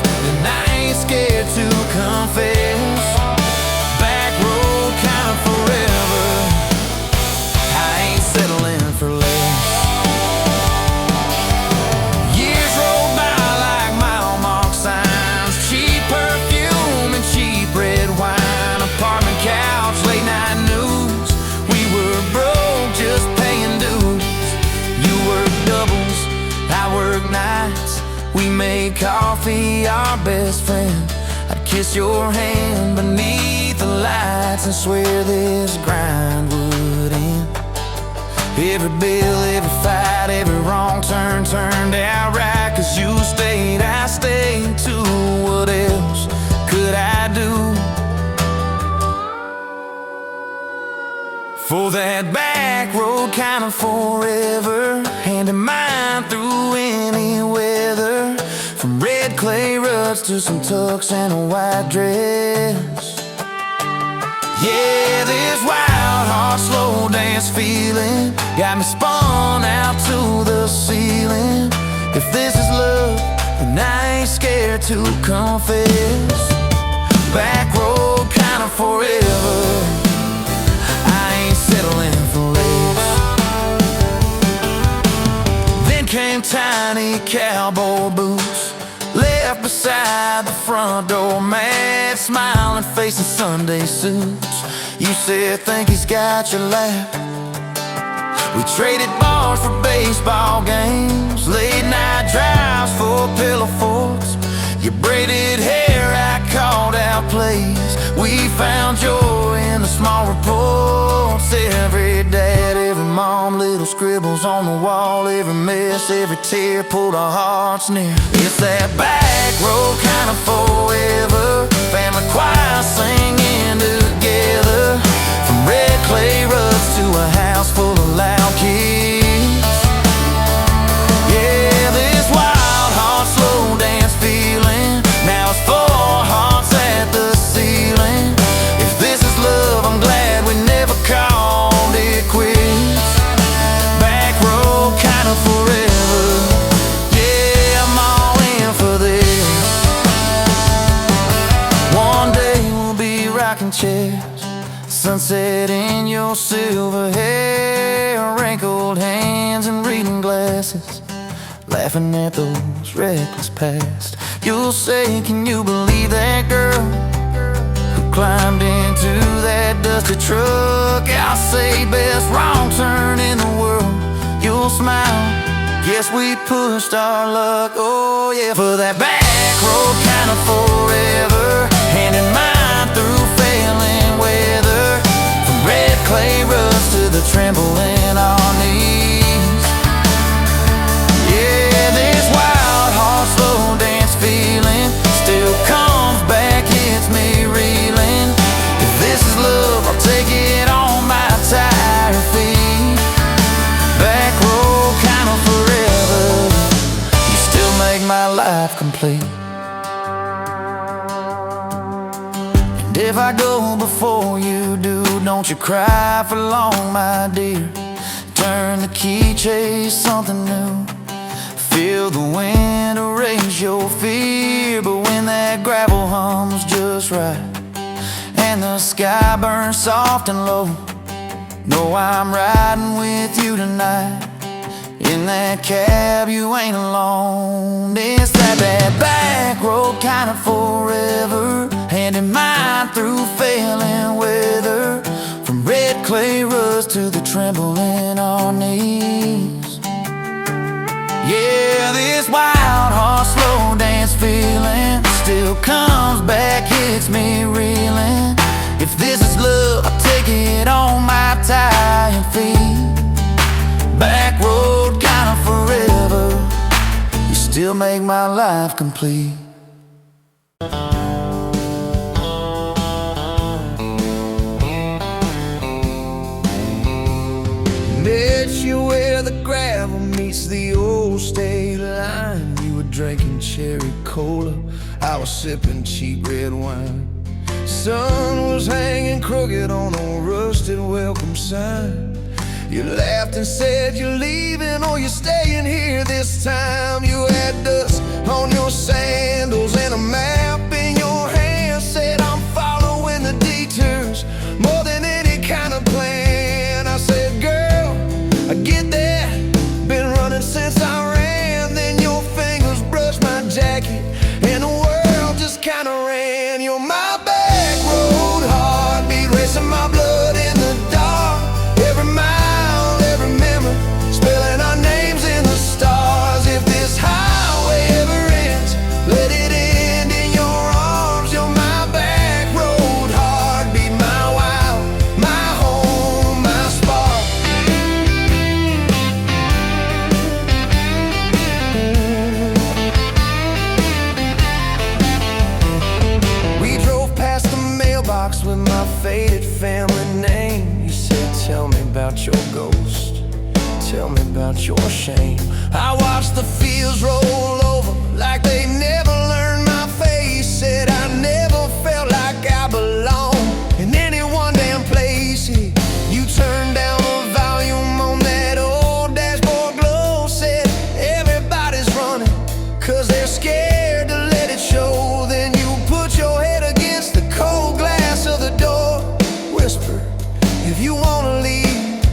work nights, we made coffee our best friend. I'd kiss your hand beneath the lights and swear this grind would end. Every bill, every fight, every wrong turn turned out right, 'cause you stayed, I stayed too. What else could I do for that back road kind of forever, hand in mine through any weather? From red clay ruts to some tux and a white dress. Yeah, this wild heart slow dance feeling got me spun out to the ceiling. If this is love, then I ain't scared to confess. Back road kind of forever, I ain't settling for less. Then came tiny cowboy boots, left beside the front door, mad smiling face in Sunday suits. You said, think he's got your lap. We traded bars for baseball games, late night drives for pillow forts. Your braided hair, I called out plays. We found joy in the small reports. Every dad, every mom, little scribbles on the wall. Every mess, every tear pulled our hearts near. It's that back road kind of forever, family choir singing together. From red clay ruts to a house full of loud kids. Yeah, this wild heart slow dance feeling, now it's 4 hearts at the ceiling. If this is love, I'm glad we never called it quits. Back road kind of forever, yeah, I'm all in for this. One day we'll be rocking chairs, sunset in your silver hair, wrinkled hands and reading glasses, laughing at those reckless past. You'll say, can you believe that girl who climbed into that dusty truck? I'll say, best wrong turn in the world. You'll smile, guess we pushed our luck. Oh yeah, for that back road kind of forever, hand in mine through failing weather. From red clay ruts to the tremble in our knees. Yeah, this wild heart slow dance feeling still comes back, hits me reeling. If this is love, I'll take it on my tired feet. Back road kind of forever, you still make my life complete. And if I go before you do, don't you cry for long, my dear. Turn the key, chase something new. Feel the wind erase your fear. But when that gravel hums just right and the sky burns soft and low, know I'm riding with you tonight. In that cab, you ain't alone. It's that back road kind of forever, hand in mine through failing weather. From red clay ruts to the tremble in our knees. Yeah, this wild heart slow dance feeling still comes back, hits me reeling. If this is love, I'll take it on my tired feet. Back road kind of forever, you still make my life complete. Met you where the gravel meets the old state line. You were drinking cherry cola, I was sipping cheap red wine. Sun was hanging crooked on a rusted welcome sign. You laughed and said you're leaving or you're staying here this time. You had dust on your sandals and a map in your hand. Said I'm following the detours more than any kind of plan. I said, girl, I get that, been running since I ran. Then your fingers brushed my jacket and the world just kinda ran. You're my back road heartbeat, racing my blood in the dark. Every mile, every memory, spelling our names in the stars. If this high tell me about your shame. I watched the fields roll over like they never learned my face. Said I never felt like I belonged in any one damn place. You turned down the volume on that old dashboard glow. Said everybody's running 'cause they're scared to let it show. Then you put your head against the cold glass of the door. Whisper, if you wanna leave,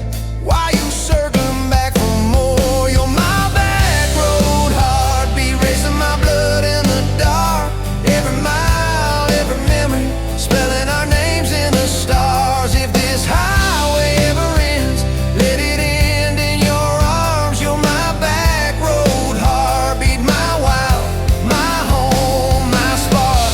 why you circling back for more? You're my back road heartbeat, racing my blood in the dark. Every mile, every memory, spelling our names in the stars. If this highway ever ends, let it end in your arms. You're my back road heartbeat, my wild, my home, my spark.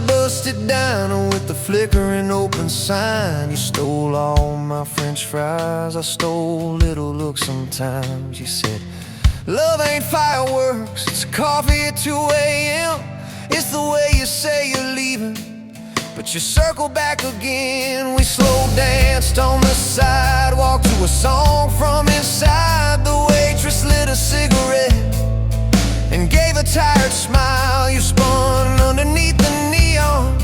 Busted down with the flickering open sign. You stole all my French fries, I stole little looks sometimes. You said, love ain't fireworks, it's coffee at 2 a.m. It's the way you say you're leaving, but you circle back again. We slow danced on the sidewalk to a song from inside. The waitress lit a cigarette and gave a tired smile. You spun underneath the neon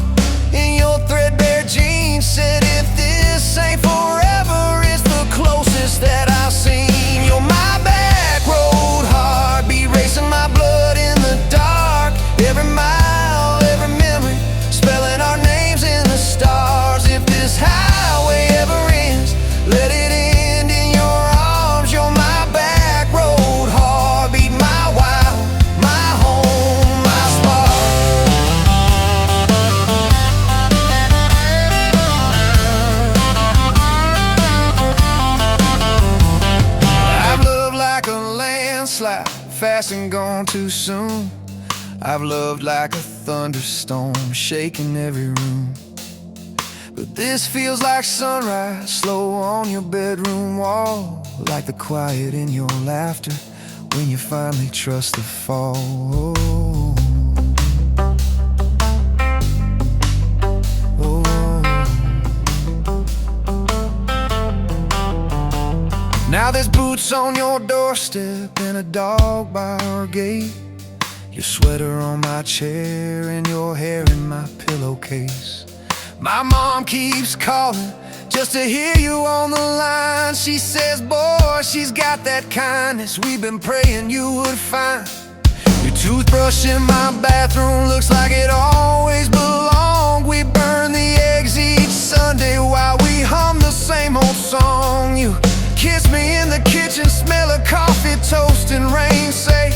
in your threadbare jeans. Said if this ain't forever, it's the closest that I've seen. You're my back road heartbeat, racing my blood in the dark. Every mile, every memory, spelling our names in the stars. If this highway ever ends, let it end in your arms. You're my back road heartbeat, my wild, my home, my spark. I've loved like a landslide, fast and gone too soon. I've loved like a thunderstorm, shaking every room. But this feels like sunrise, slow on your bedroom wall. Like the quiet in your laughter when you finally trust the fall. Now there's boots on your doorstep and a dog by our gate. Your sweater on my chair and your hair in my pillowcase. My mom keeps calling just to hear you on the line. She says, boy, she's got that kindness we've been praying you would find. Your toothbrush in my bathroom looks like it always belonged. We burn the eggs each Sunday while we hum the same old song. You kiss me in the kitchen, smell of coffee, toast, and rain. Say,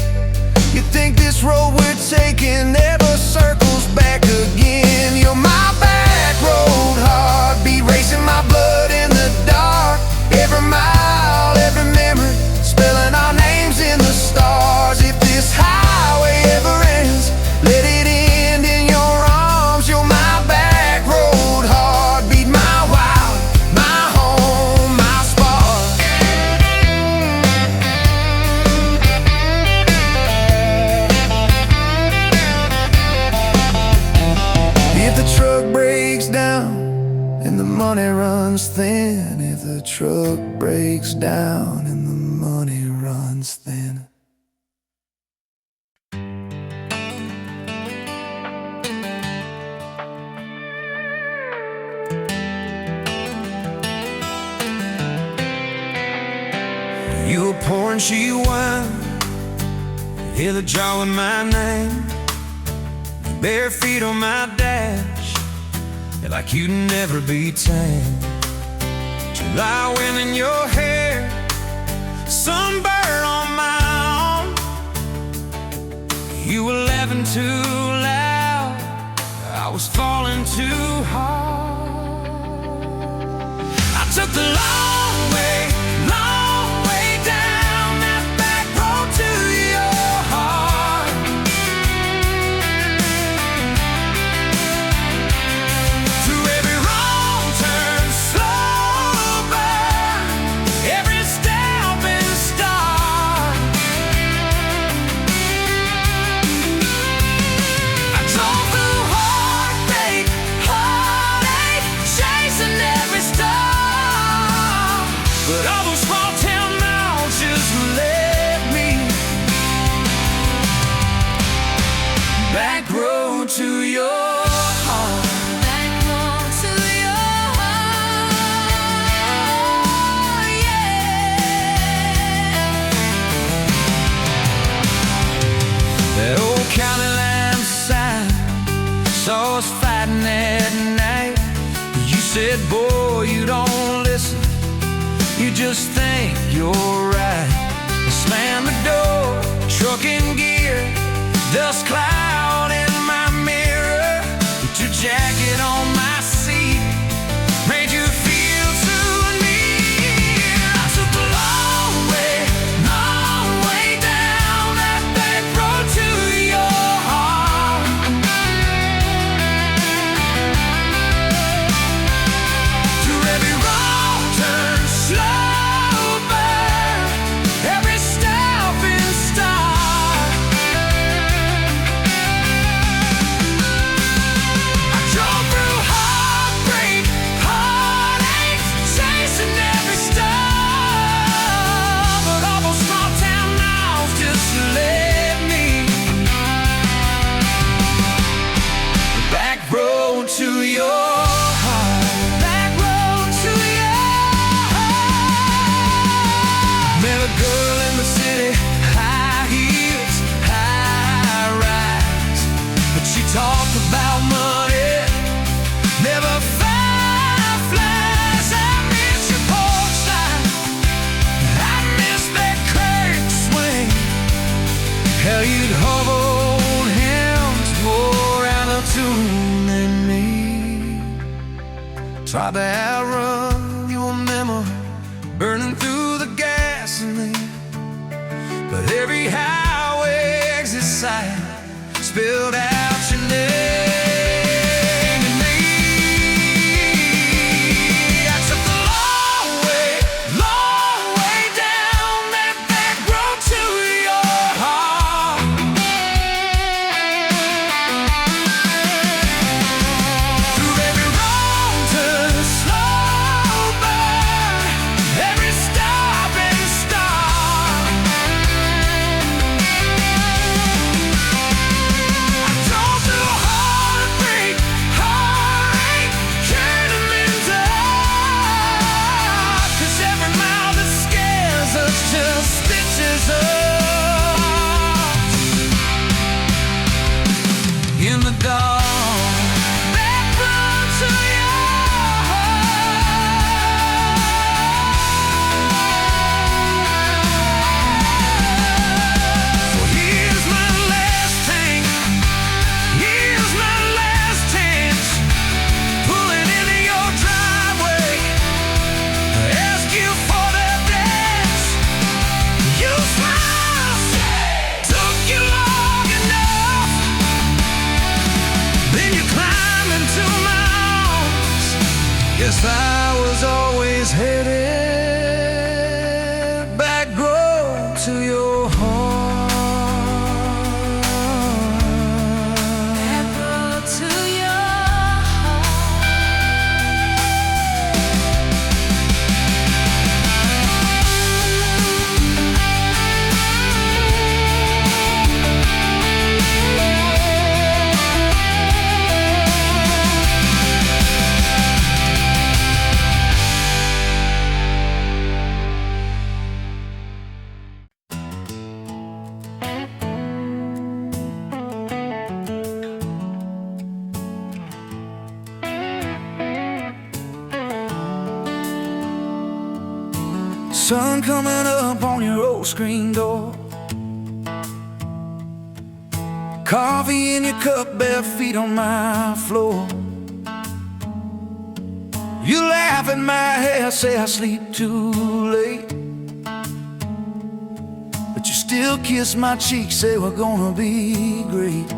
you think this road we're taking never circles back again. You're my back road heartbeat, racing my blood in the dark. Every mile, every memory, spelling our names in the stars. If this highway ever ends, let it end in your arms. You're my back road heartbeat, my wild, my home, my spark. If the truck breaks down and the money runs thin, if the truck breaks down and the money runs thin. You were pouring cheap wine, hear the jar with my name, bare feet on my dash, like you'd never be tamed. July wind in your hair, sunburn on my arm. You were laughing too loud, I was falling too hard. I took the long way down that back road to your heart. Through every wrong turn, slow burn, every step and start. just think you're right. Slam the door, truck in gear, dust cloud in my mirror. Put your jacket on my seat, made you feel so near. I took the long way down that back road to your heart. Through every wrong turn, slow burn, every stop and start. I drove through heartbreak, heartache, chasing every star. But all those small town miles just led me back road to your heart. Back road to your heart. Met a girl in the city, high heels, high rise. But she talked about money, never fireflies. I miss your porch light, I miss that curtain swing. How you'd hold hands more out of tune than me. Tried to outrun your memory, burning through the gasoline. But every highway exit sign spilled out your name and me. I took the long way down that back road to your heart. Through every wrong turn, slow burn, every stop and start. I drove through heartbreak, heartache, turning into dark. 'Cause every mile that scares us just stitches us in the dark. Back road to your heart. So here's my last tank, here's my last chance. Pulling into your driveway, ask you for that dance. You smile, took you long enough. Then you climb into my arms. Guess I was always headed back road to your heart. Back road to your sun coming up on your old screen door. Coffee in your cup, bare feet on my floor. You laugh at my hair, say I sleep too late. But you still kiss my cheek, say we're gonna be great.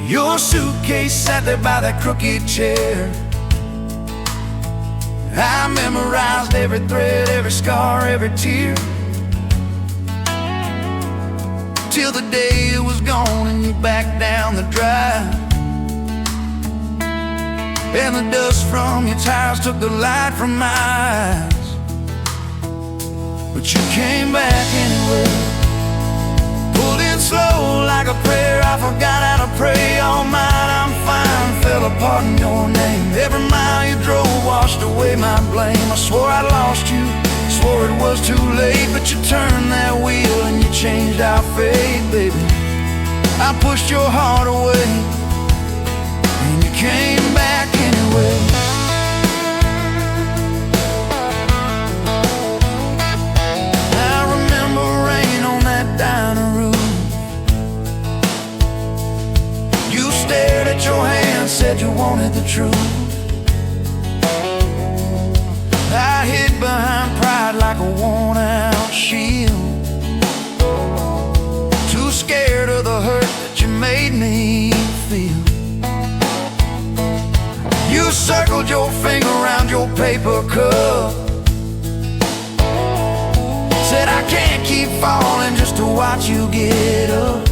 Your suitcase sat there by that crooked chair. I memorized every thread, every scar, every tear. Till the day it was gone and you backed down the drive. And the dust from your tires took the light from my eyes. But you came back anyway, pulled in slow like a prayer. I forgot how to pray all night. I'm fine, fell apart in your name. Every mile you drove washed away my blame. I swore I lost you, swore it was too late. But you turned that wheel and you changed our fate, baby. I pushed your heart away and you came back anyway. said you wanted the truth. I hid behind pride like a worn-out shield, too scared of the hurt that you made me feel. You circled your finger around your paper cup, said I can't keep falling just to watch you get up.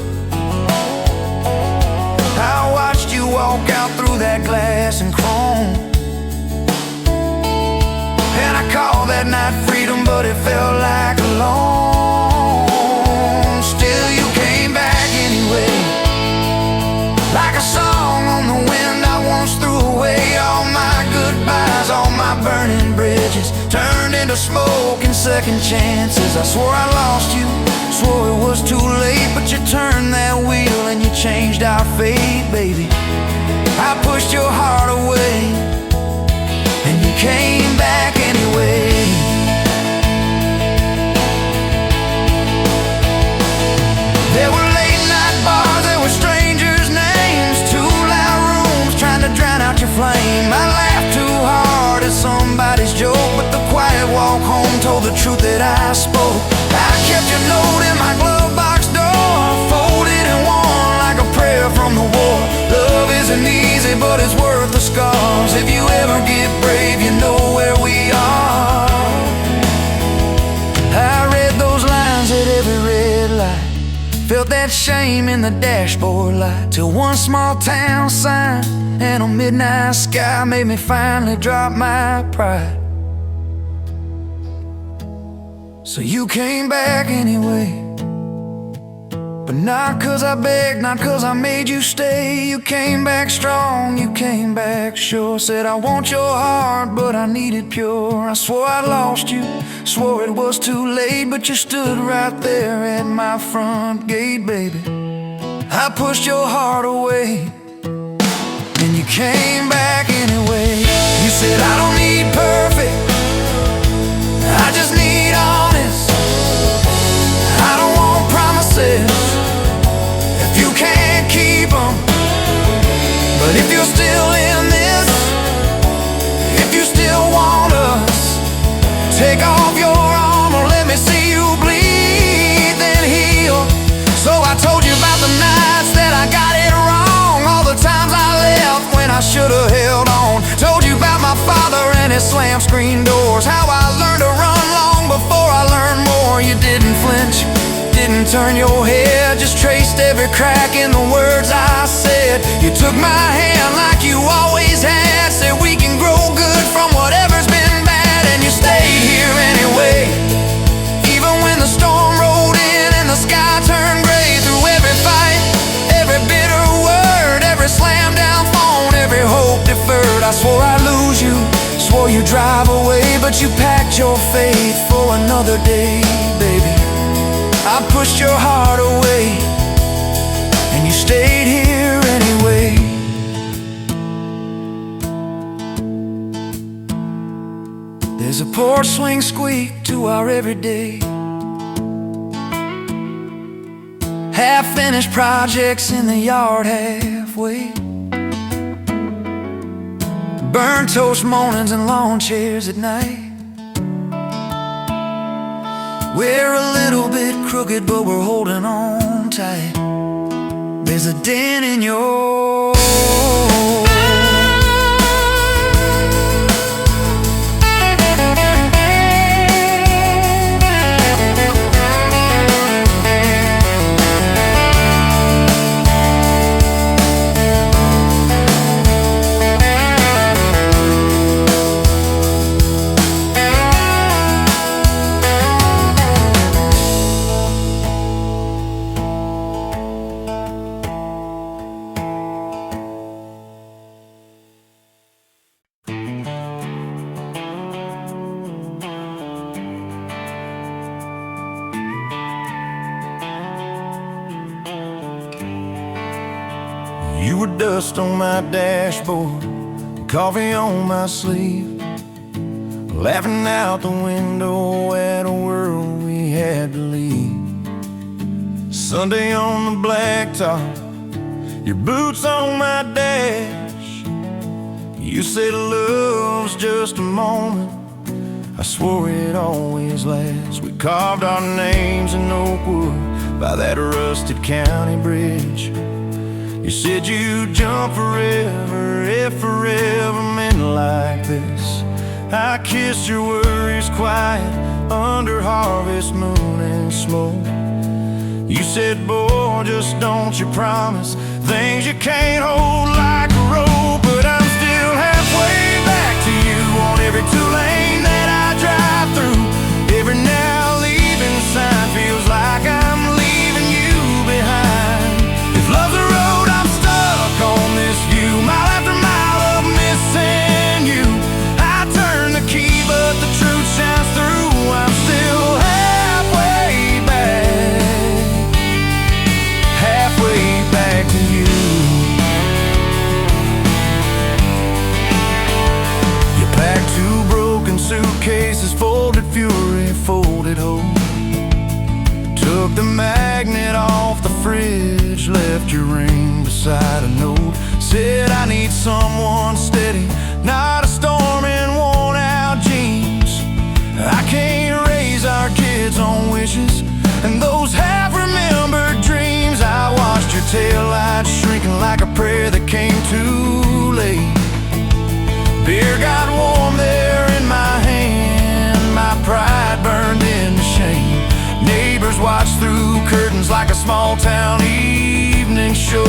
I watched you walk out through that glass and chrome, and I called that night freedom, but it felt like alone. Still you came back anyway, like a song on the wind I once threw away. All my goodbyes, all my burning bridges turned into smoke and second chances. I swore I lost you, swore it was too late, but you turned that wheel and you changed our fate, baby. I pushed your heart away, and you came back anyway. There were late night bars, there were strangers' names, too loud rooms trying to drown out your flame. I laughed too hard at somebody's joke, but the quiet walk home told the truth that I spoke. I kept your note in my glove box door, folded and worn like a prayer from the war. Love isn't easy, but it's worth the scars. If you ever get brave, you know where we are. I read those lines at every red light, felt that shame in the dashboard light, till one small town sign and a midnight sky made me finally drop my pride. So you came back anyway, but not 'cause I begged, not 'cause I made you stay. You came back strong, you came back sure. Said I want your heart, but I need it pure. I swore I lost you, swore it was too late, but you stood right there at my front gate, baby. I pushed your heart away, and you came back anyway. You said I don't need perfect, I just need honest. I don't want promises if you can't keep them. But if you're still in this, if you still want us, take off your armor, let me see you bleed, then heal. So I told you about the nights that I got it wrong, all the times I left when I should've held on. Told you about my father and his slam screen doors, how I learned to run long before I learned more. You didn't flinch, didn't turn your head, just traced every crack in the words I said. You took my hand like you always had, said we can grow good from whatever's been bad, and you stayed here anyway. Even when the storm rolled in and the sky turned gray, through every fight, every bitter word, every slam down phone, every hope deferred. I swore I'd lose you, swore you'd drive away, but you packed your faith for another day, baby. I pushed your heart away, and you stayed here anyway. There's a porch swing squeak to our everyday, half-finished projects in the yard halfway, burnt toast mornings and lawn chairs at night. We're a little bit crooked, but we're holding on tight. There's a dent in your You were dust on my dashboard, coffee on my sleeve, laughing out the window at a world we had to leave. Sunday on the blacktop, your boots on my dash, You said love's just a moment, I swore it always lasts. We carved our names in oak wood by that rusted county bridge. You said you'd jump forever if forever meant like this. I kissed your worries quiet under harvest moon and smoke. You said, boy, just don't you promise things you can't hold like a rope. But I'm still halfway back to you on every two-lane that I drive through. Every now leaving sign feels like I'm leaving you behind. If love's a road, I'm stuck on this view, mile after mile of missing you. I turn the key, but the truth shines through. I'm still halfway back to you. You packed 2 broken suitcases, folded fury, folded hope. Took the magnet off the fridge, left your ring beside a note. Said I need someone steady, not a storm in worn out jeans. I can't raise our kids on wishes and those half-remembered dreams. I watched your taillights shrinking like a prayer that came too late. Beer got warm there in my hand, my pride burned into shame. Neighbors watched through curtains like a small-town evening show.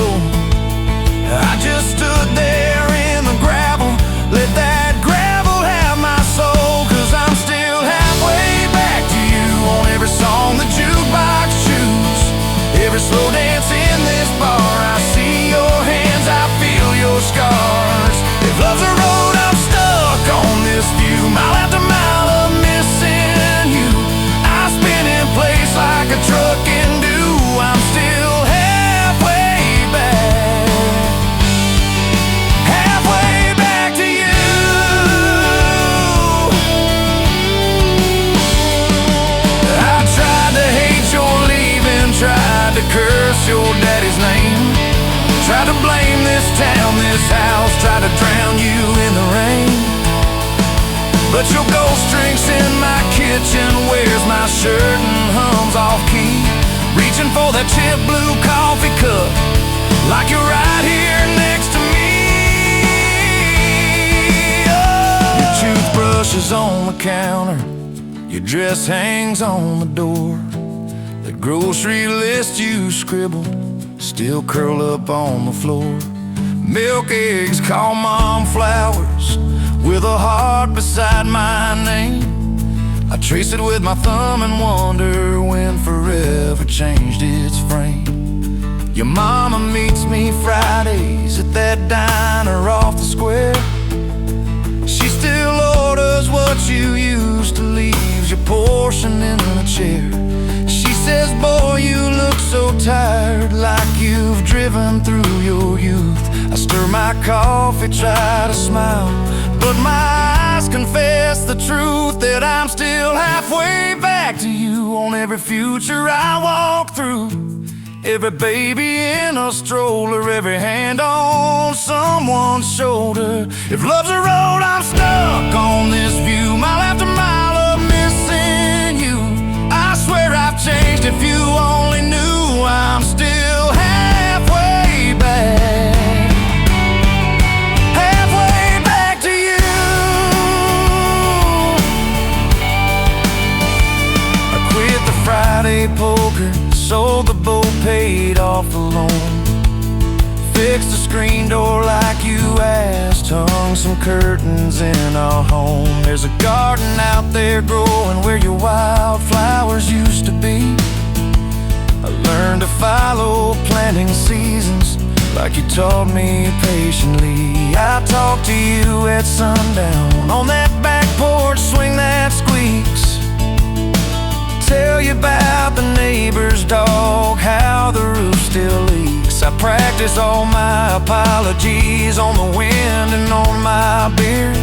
I just stood there in the gravel, let that gravel have my soul. 'Cause I'm still halfway back to you on every song the jukebox choose. Every slow dance in this bar, I see your hands, I feel your scars. If love's a road, I'm stuck on this view, mile after mile of missing you. I spin in place like a truck can do. I'm still halfway back to you. I tried to hate your leaving, tried to curse your daddy's name, tried to blame this town, this house, tried to drown you in the rain. But your ghost drinks in my kitchen, wears my shirt and hums off key, reaching for that chip blue coffee cup like you're right here next to me. Oh. Your toothbrush is on the counter, your dress hangs on the door. The grocery list you scribbled still curl up on the floor. Milk, eggs, call mom flowers with a heart beside my name. I trace it with my thumb and wonder when forever changed its frame. Your mama meets me Fridays at that diner off the square. She still orders what you used to, leaves your portion in the chair. She says, boy, you look so tired, like you've driven through your youth. I stir my coffee, try to smile, but my eyes confess the truth, that I'm still halfway back to you on every future I walk through. Every baby in a stroller, every hand on someone's shoulder. If love's a road, I'm stuck on this view, mile after mile of missing you. I swear I've changed, if you only knew. I'm still halfway back to you. I quit the Friday poker, sold the boat, paid off the loan, fixed the screen door like you asked, hung some curtains in our home. There's a garden out there growing where your wildflowers used to be. I learned to follow planting seasons like you taught me patiently. I talk to you at sundown on that back porch swing that squeaks, tell you about the neighbor's dog, how the roof still leaks. I practice all my apologies on the wind and on my beard.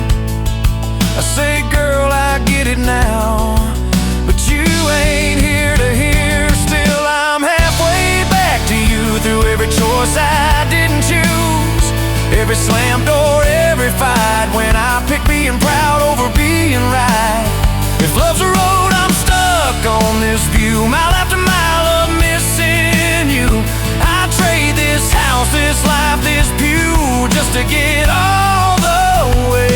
I say, girl, I get it now, but you ain't here to hear. Still, I'm halfway back to you through every choice I didn't choose, every slam door, every fight stuck on this view, mile after mile of missing you. I trade this house, this life, this pew, just to get all the way.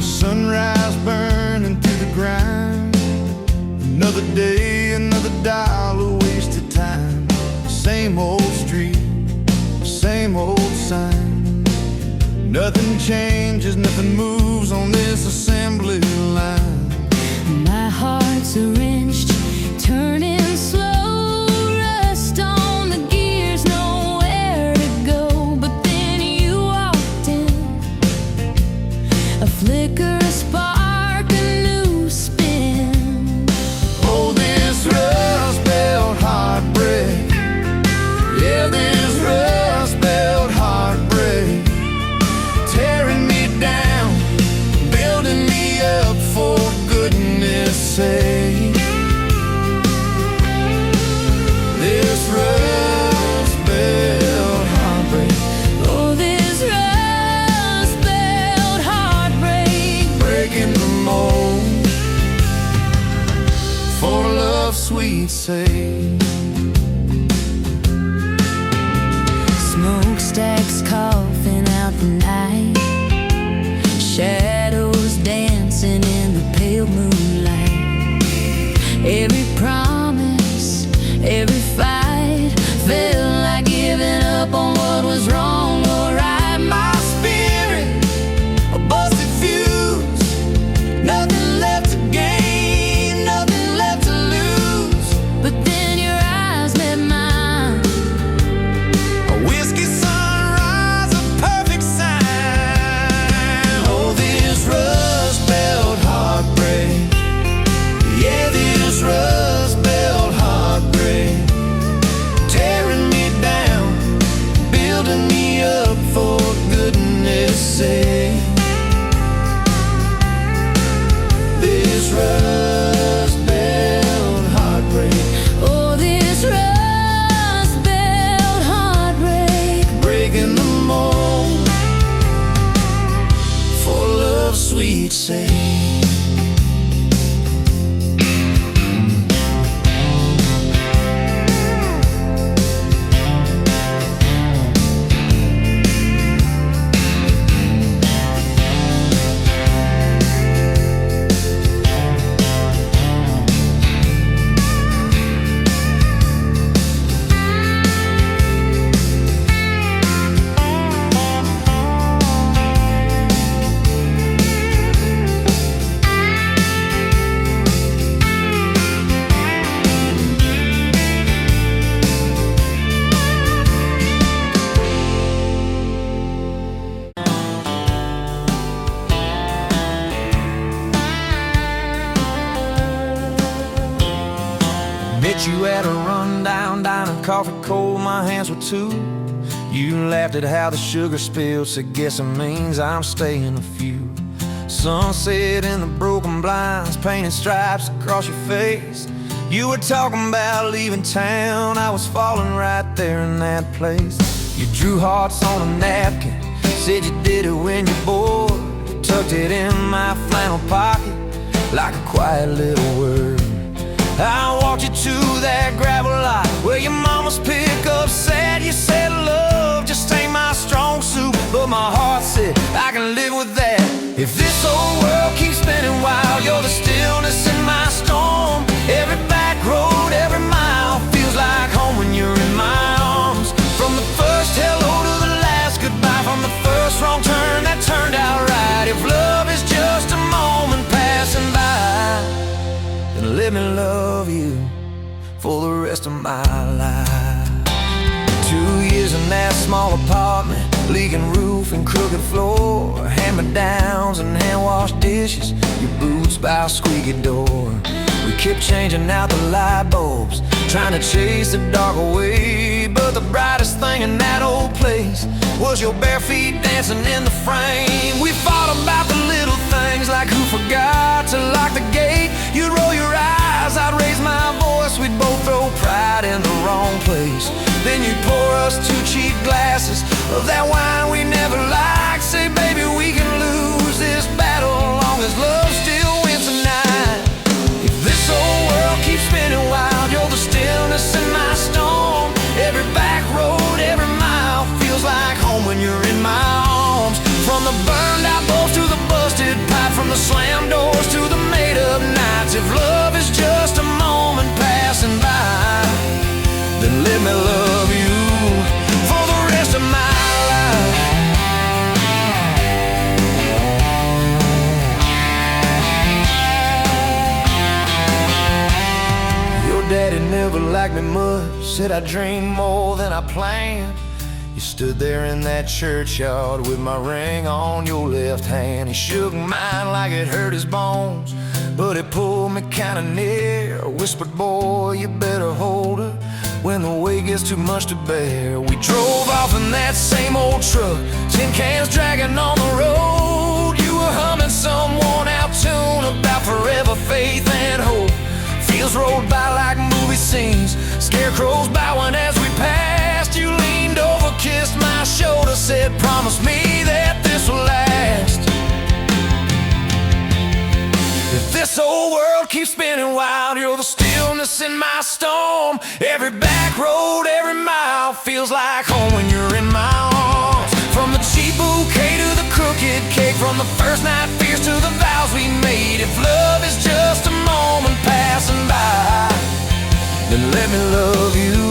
Sunrise burning through the grind. Another day, another dollar wasted time. Same old street, same old sign. Nothing changes, nothing moves on this assembly line. My heart's a wrenched, turning slow, rust on the gears, nowhere to go. But then you walked in, a flicker, a spark, a new spin. Oh, this rust belt heartbreak. Yeah, this rust belt heartbreak. Tearing me down, building me up, for goodness sake. This rust belt heartbreak. Oh, this rust belt heartbreak. Breaking the mold, for love's sweet sake. Smokestacks coughing out the night, shadows dancing in the pale moonlight. Every promise, every fight felt like giving up on what was wrong or right. My spirit, a busted fuse. Nothing left to gain, nothing left to lose. But then your eyes met mine. A whiskey sunrise, a perfect sign. Oh, this rust belt heartbreak. Yeah, this rust belt heartbreak. Tearing me down, building me up, for goodness sake. This rust belt heartbreak. Oh, this rust belt heartbreak. Breaking the mold, for love's sweet sake. Met you at a rundown diner, coffee cold, my hands were too. You laughed at how the sugar spilled, said guess it means I'm staying a few. Sunset in the broken blinds, painted stripes across your face. You were talking about leaving town, I was falling right there in that place. You drew hearts on a napkin, said you did it when you're bored. Tucked it in my flannel pocket like a quiet little word. I walked you to that gravel lot where your mama's pickup sat. You said love just ain't my strong suit, but my heart said I can live with that. If this old world keeps spinning wild, you're the stillness in my storm. Every back road, every mile feels like home when you're in my arms. From the first hello to the last goodbye, from the first wrong turn that turned out right. If rest of my life. 2 years in that small apartment, leaking roof and crooked floor, hand-me-downs and hand-washed dishes, your boots by a squeaky door. We kept changing out the light bulbs, trying to chase the dark away, but the brightest thing in that old place was your bare feet dancing in the frame. We fought about the little things, like who forgot to lock the gate. You'd roll your eyes, I'd raise my voice, we'd both throw pride in the wrong place. Then you'd pour us 2 cheap glasses of that wine we never liked. Say, baby, we can lose this battle long as love still wins tonight. If this whole world keeps spinning wild, you're the stillness in my storm. Every back road, every mile feels like home when you're in my arms. From the burned out bulbs to the busted pipe, from the slam doors to the made up nights. If love is just a moment passing by, then let me love you for the rest of my life. Your daddy never liked me much, said I dreamed more than I planned. You stood there in that churchyard with my ring on your left hand. He shook mine like it hurt his bones, but he pulled me kinda near, whispered, boy, you better hold her when the weight gets too much to bear. We drove off in that same old truck, tin cans dragging on the road. You were humming some worn-out tune about forever faith and hope. Fields rolled by like movie scenes, scarecrows bowing as we passed. You leaned over, kissed my shoulder, said, promise me that this will last. If this whole world keeps spinning wild, you're the stillness in my storm. Every back road, every mile feels like home when you're in my arms. From the cheap bouquet to the crooked cake, from the first night fears to the vows we made. If love is just a moment passing by, then let me love you.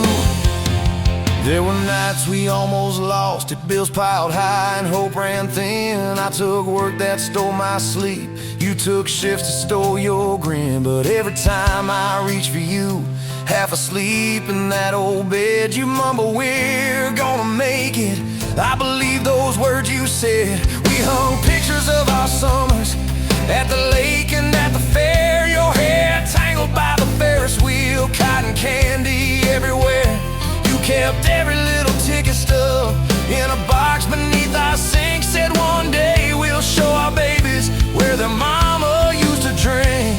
There were nights we almost lost it, bills piled high and hope ran thin. I took work that stole my sleep, you took shifts that stole your grin. But every time I reach for you, half asleep in that old bed, you mumble, we're gonna make it. I believe those words you said. We hung pictures of our summers at the lake and at the fair. Your hair tangled by the Ferris wheel, cotton candy everywhere. You kept every little ticket stub in a box beneath our sink. Said one day we'll show our babies where their mama used to drink.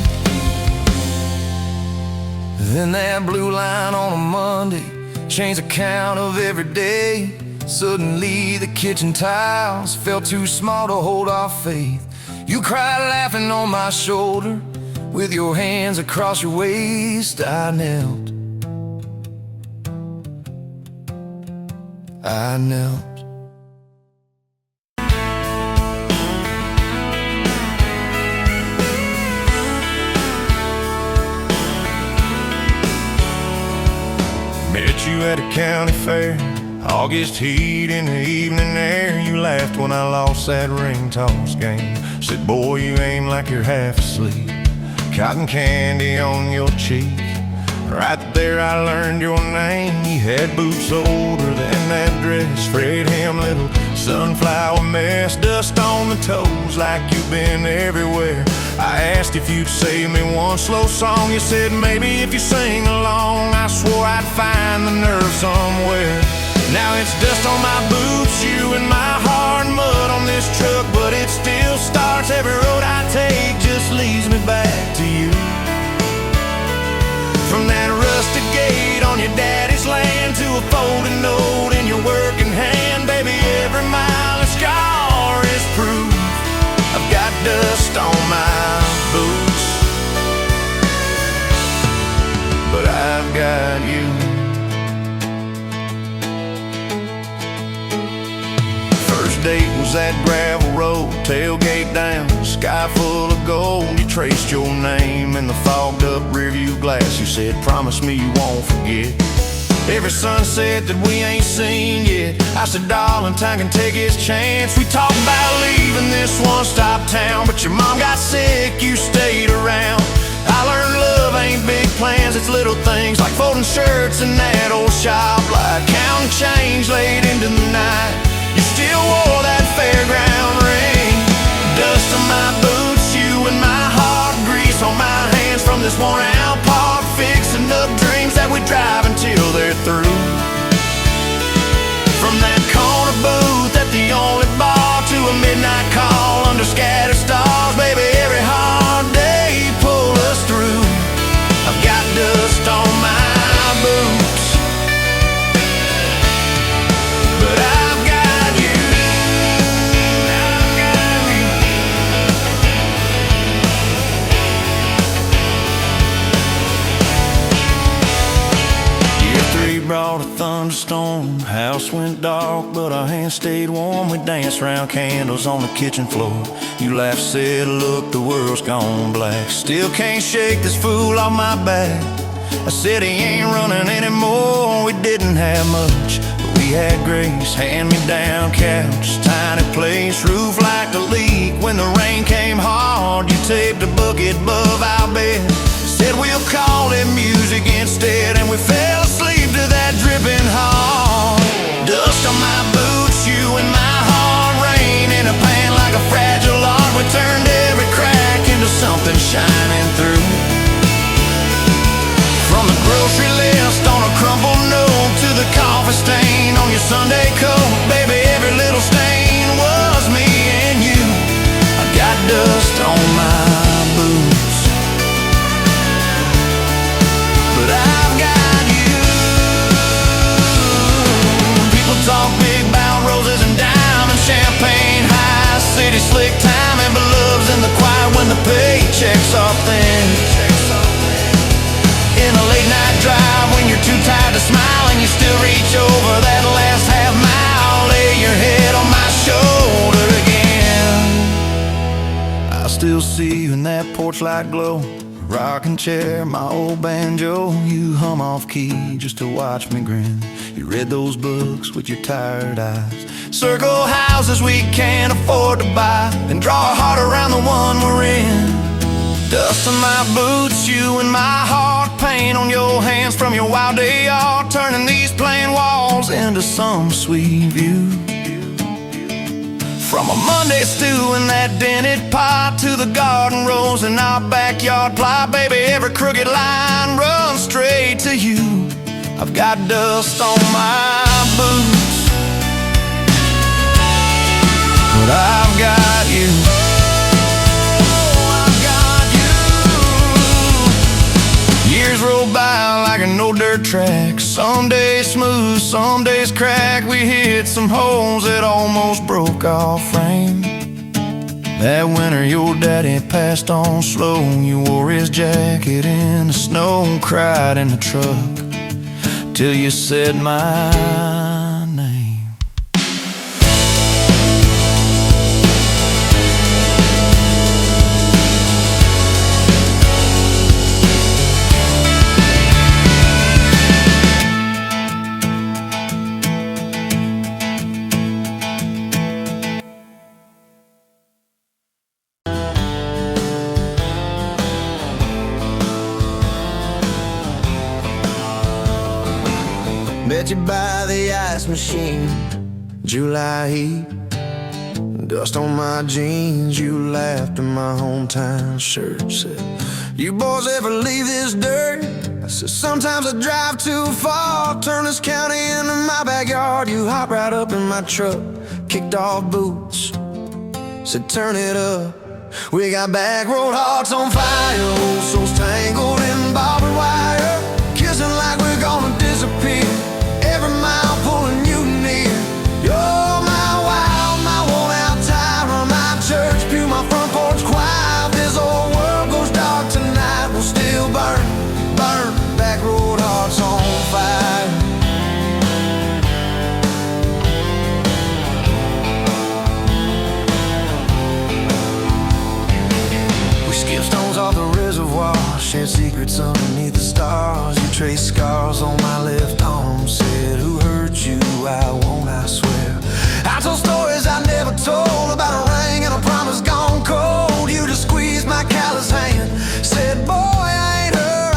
Then that blue line on a Monday changed the count of every day. Suddenly the kitchen tiles felt too small to hold our faith. You cried laughing on my shoulder, with your hands across your waist. I knelt. Met you at a county fair, August heat in the evening air. You laughed when I lost that ring toss game. Said, boy, you aim like you're half asleep. Cotton candy on your cheek. Right there I learned your name. You had boots older than that dress, Fred hem, little sunflower mess. Dust on the toes like you've been everywhere. I asked if you'd save me one slow song. You said maybe if you sing along. I swore I'd find the nerve somewhere. Now it's dust on my boots, you and my hard mud on this truck, but it still starts. Every road I take just leads me back to you. From that rusted gate on your daddy's land to a folded note in your working hand, baby, every mile a scar is proof. I've got dust on my boots, but I've got you. First date was that gravel road, tailgate down, sky full of gold. You traced your name in the fogged up rearview glass. You said, promise me you won't forget every sunset that we ain't seen yet. I said, darling, time can take its chance. We talked about leaving this one-stop town, but your mom got sick, you stayed around. I learned love love ain't big plans, it's little things like folding shirts in that old shop, like counting change late into the night. You still wore that fairground ring. Dust on my boots, you and my heart, grease on my hands from this worn out park, fixing up dreams that we drive until they're through. From that corner booth at the only bar to a midnight call under scattered stars, baby, every hard day pull us through. I've got dust on my boots, but I've got you. I've got you. Year 3 brought a thunderstorm. House went dark, but our hands stayed warm. We danced round candles on the kitchen floor. You laughed, said, look, the world's gone black. Still can't shake this fool off my back. I said he ain't running anymore. We didn't have much, but we had grace. Hand-me-down couch, tiny place, roof like a leak. When the rain came hard, you taped a bucket above our bed. Said we'll call it music instead, and we fell asleep to that dripping heart. Dust on my boots, you and my heart, rain in a pan like a fragile art. We turned every crack into something shining through. From the grocery list on a crumpled note to the coffee stain on your Sunday coat, baby, every little stain was me and you. I got dust on my boots, but I've got you. People talk big about roses and diamonds, champagne, high city slick time, and beloves in the quiet when the paychecks are thin. In a late night drive when you're too tired to smile and you still reach over that last half mile, lay your head on my shoulder again. I still see you in that porch light glow, rocking chair, my old banjo. You hum off key just to watch me grin. You read those books with your tired eyes, circle houses we can't afford to buy, then draw a heart around the one we're in. Dust on my boots, you and my heart, paint on your hands from your wild day art, turning these plain walls into some sweet view. From a Monday stew in that dented pot to the garden rose in our backyard plot, baby, every crooked line runs straight to you. I've got dust on my boots, but I've got you. Years roll by like an old dirt track, some days smooth, some days crack. We hit some holes that almost broke our frame. That winter your daddy passed on slow. You wore his jacket in the snow, cried in the truck till you said my name. Met you by the ice machine, July heat, dust on my jeans. You laughed in my hometown shirt, said, you boys ever leave this dirt? I said, sometimes I drive too far, turn this county into my backyard. You hopped right up in my truck, kicked off boots, said turn it up. We got back road hearts on fire, old souls tangled in barbed wire, kissing like we're gonna disappear. Every mile pulling you near. You're my wild, my worn out tire, my church pew, my front porch choir. If this old world goes dark tonight, we'll still burn, burn. Back road hearts on fire. We skipped stones off the reservoir, shared secrets underneath the stars. You traced scars on my left arm, said, who hurt you? I won't, I swear. I told stories I never told about a ring and a promise gone cold. You just squeezed my callous hand, said, boy, I ain't hurt.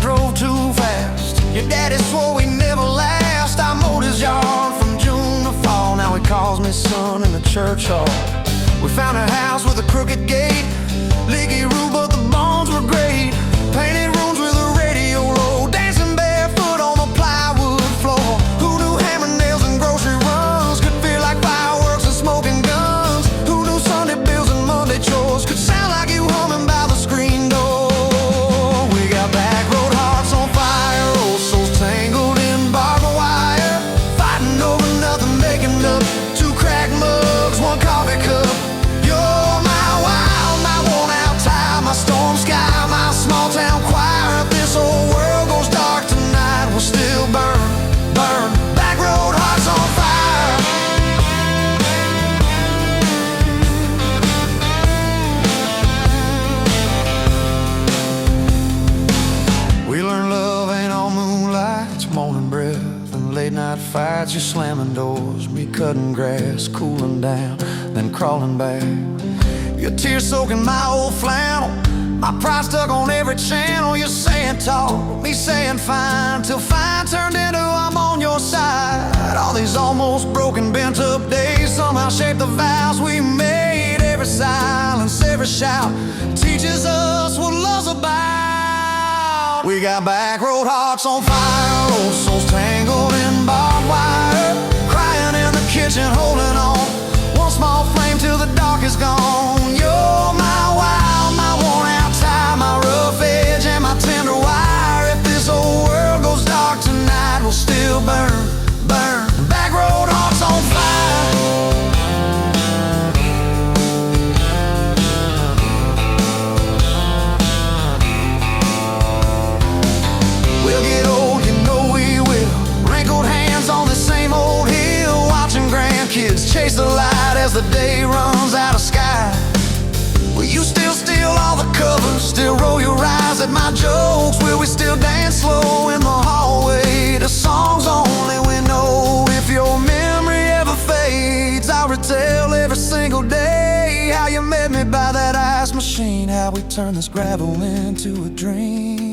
drove too fast. Your daddy swore we'd never last. I mowed his yard from June to fall. Now he calls me son in the church hall. We found a house with a crooked gate, leaky roof, but the bones were great. Painted rooms with a radio low, dancing barefoot on the plywood floor. Who knew hammer nails and grocery runs could feel like fireworks and smoking guns? Who knew Sunday bills and Monday chores could sound like you humming by the screen door? We got back road hearts on fire, old souls tangled in barbed wire, fighting over nothing, making up two cracked mugs, one coffee cup. You're my wild, my worn-out time, my storm sky, my small-town choir. If this whole world goes dark tonight, we'll still burn, burn. Back road hearts on fire. We learned love ain't all moonlight, it's morning breath and late-night fights. You're slamming doors, me cutting grass, cooling down, then crawling back. Your tears soaking my old flannel, my pride stuck on every channel. You're saying talk, me saying fine, till fine turned into I'm on your side. All these almost broken, bent up days somehow shaped the vows we made. Every silence, every shout teaches us what love's about. We got back road hearts on fire, old souls tangled in barbed wire, crying in the kitchen, holding on. One small flame till the dark is gone. You're my wild, my worn-out tie, my rough edge and my tender wire. If this whole world goes dark tonight, we'll still burn, burn. Back road hearts on fire. We'll get old, you know we will. Wrinkled hands on the same old hill, watching grandkids chase the light as the day runs out of sky. Will you still steal all the covers, still roll your eyes at my jokes? Will we still dance slow in the hallway to songs only we know? If your memory ever fades, I'll retell every single day how you met me by that ice machine, how we turned this gravel into a dream.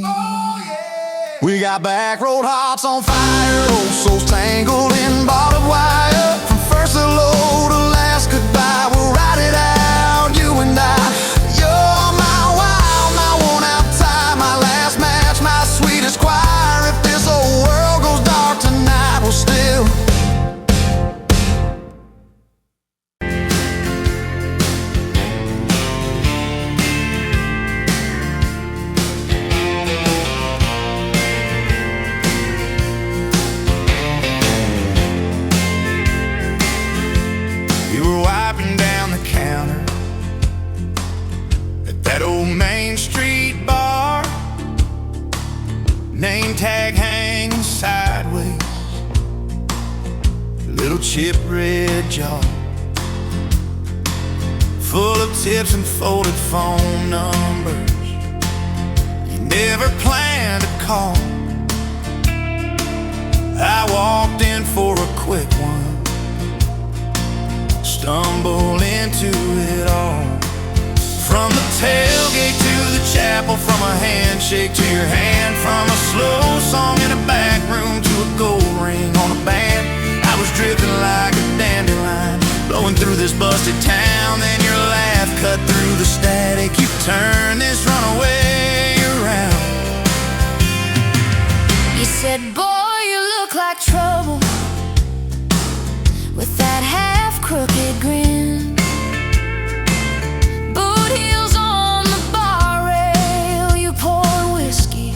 Oh, yeah. We got back road hearts on fire, old souls tangled in barbed wire. From first hello to last goodbye, we'll ride it out, you and I. You're my wild, my worn-out tie, my last match, my sweetest choir. If this whole world goes dark tonight, we'll still. You were wiping down the counter at that old Main Street bar, name tag hanging sideways, little chip red jar full of tips and folded phone numbers you never planned to call. I walked in for a quick one, stumble into it all. From the tailgate to the chapel, from a handshake to your hand, from a slow song in a back room to a gold ring on a band. I was drifting like a dandelion, blowing through this busted town. Then your laugh cut through the static, you turned this runaway around. You said, boy, you look like trouble, with that half-crooked grin, boot heels on the bar rail. You poured whiskey,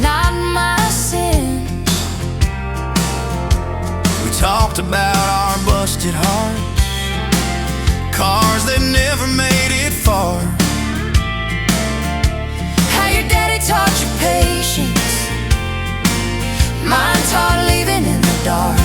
not my sin. We talked about our busted hearts, cars that never made it far, How your daddy taught you patience, mine taught leaving in the dark.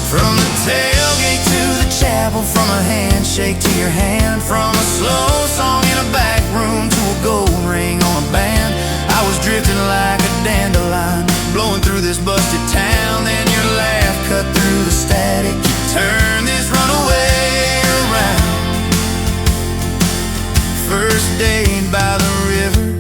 from the tailgate to the chapel, from a handshake to your hand, from a slow song in a back room to a gold ring on a band. I was drifting like a dandelion, blowing through this busted town. Then your laugh cut through the static, you turned this runaway around. First date by the river,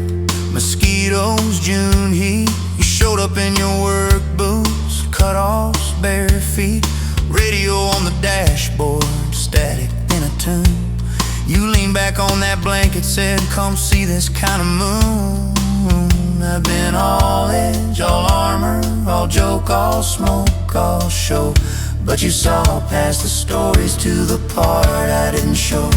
jacket said, come see this kind of moon. I've been all edge, all armor, all joke, all smoke, all show. But you saw past the stories to the part I didn't show.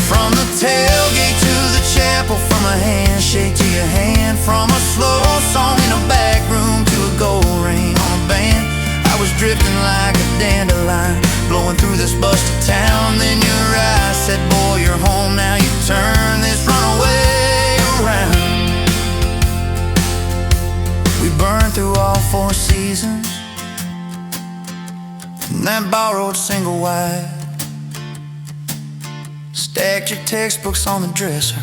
From the tailgate to the chapel, from a handshake to your hand, from a slow song in a back room to a gold ring on a band. I was drifting like a dandelion, blowing through this busted town. Then your eyes said, boy, you're home now. You turn this runaway around. We burned through all 4 seasons in that borrowed single wide. Stacked your textbooks on the dresser,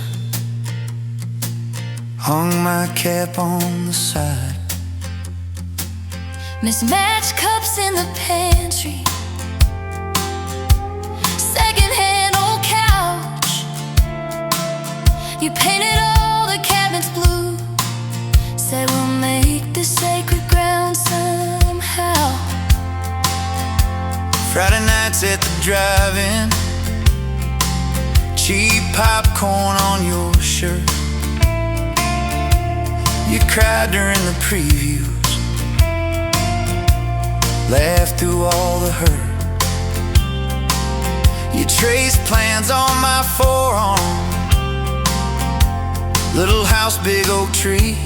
hung my cap on the side. Mismatched cups in the pantry, secondhand old couch. You painted all the cabinets blue, said we'll make this sacred ground somehow. Friday nights at the drive-in, cheap popcorn on your shirt. You cried during the previews, laughed through all the hurt. You traced plans on my forearm, little house, big oak tree,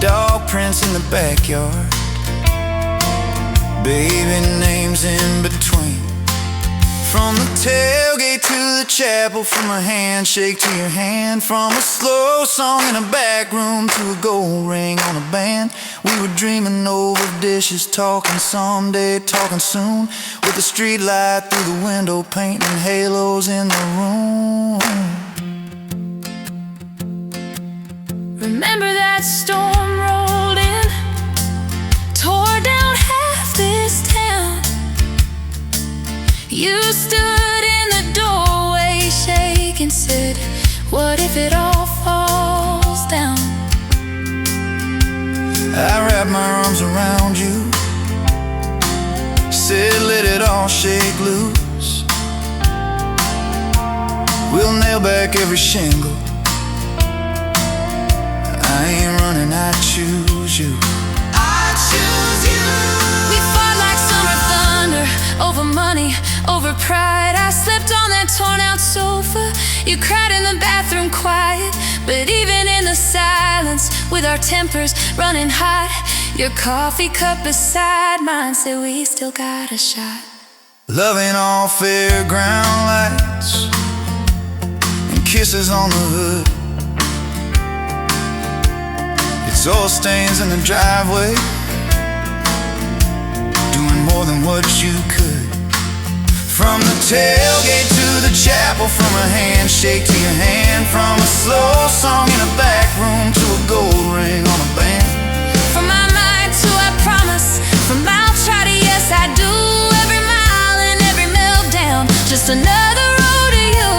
dog prints in the backyard, baby names in between. From the tailgate to the chapel, from a handshake to your hand, from a slow song in a back room to a gold ring on a band. We were dreaming over dishes, talking someday, talking soon, with the street light through the window, painting halos in the room. Remember that storm rolled in, tore down half this town. You stood in the doorway shaking, said, what if it all falls down? I wrapped my arms around you, said let it all shake loose. We'll nail back every shingle, I ain't running, I choose you. I choose you. We fought like summer thunder, over money, over pride. I slept on that torn out sofa, you cried in the bathroom quiet. But even in the silence, with our tempers running hot, your coffee cup beside mine said we still got a shot. Loving all fairground lights and kisses on the hood. It's oil stains in the driveway, doing more than what you could. From the tailgate to the chapel, from a handshake to your hand, from a slow song in a back room to a gold ring on a band. From my mind to I promise, from I'll try to yes I do, every mile and every meltdown, just another road to you.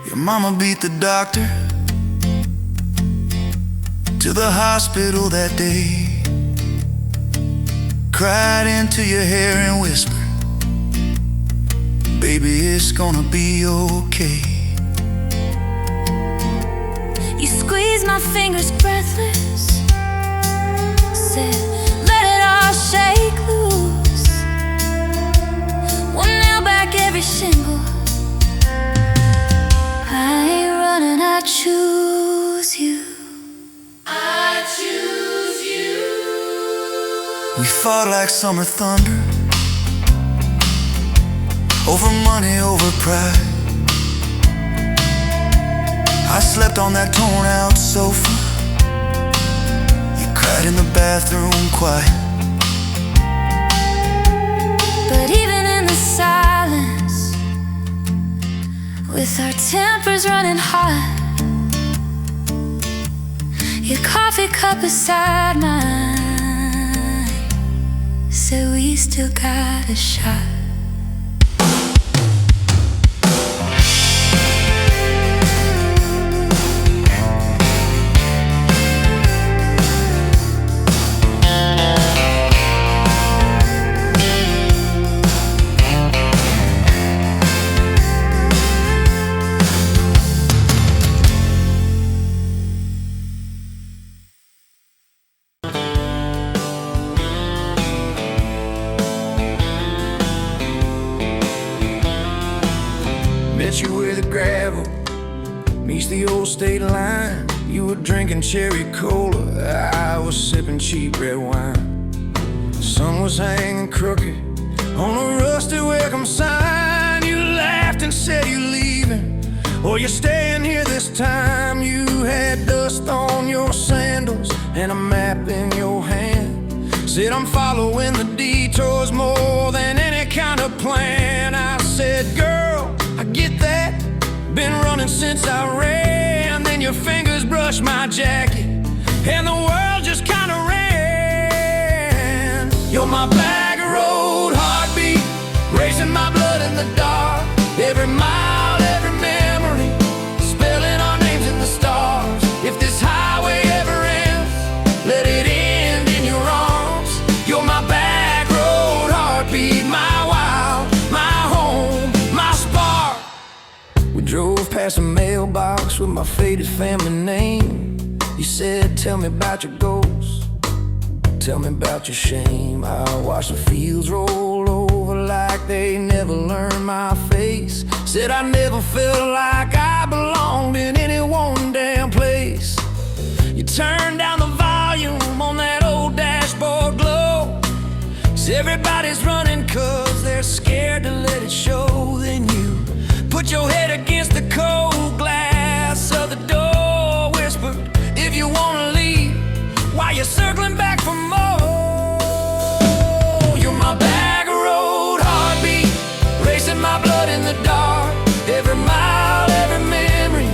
Your mama beat the doctor to the hospital that day, cried into your hair and whispered, baby, it's gonna be okay. You squeezed my fingers breathless, said, let it all shake loose. We'll nail back every shingle, I ain't running, I choose you. I choose you. We fought like summer thunder, over money, over pride. I slept on that torn out sofa, you cried in the bathroom quiet. But even in the silence, with our tempers running hot, your coffee cup beside mine said we still got a shot. met you where the gravel meets the old state line. You were drinking cherry cola, I was sipping cheap red wine. The sun was hanging crooked on a rusty welcome sign. You laughed and said you're leaving, or you're staying here this time. You had dust on your sandals and a map in your hand. Said I'm following the detours more than any kind of plan. I said, girl, I get that, been running since I ran. Then your fingers brushed my jacket and the world just kinda ran. You're my bag of road heartbeat, racing my blood in the dark. Every mile, every memory, spelling our names in the stars. If this highway ever ends, let it end in your arms. You're my back road heartbeat, my wild, my home, my spark. We drove past a mailbox with my faded family name. You said, tell me about your goals, tell me about your shame. I watched the fields roll over like they never learned my face. Said I never felt like I belonged in any one damn place. You turned down the volume on that old dashboard glow. 'Cause everybody's running 'cause they're scared to let it show. Then you put your head against the cold glass of the door, whispered, if you wanna leave, while you're circling back for more. You're my bag of road heartbeat, racing my blood in the dark. Every mile, every memory,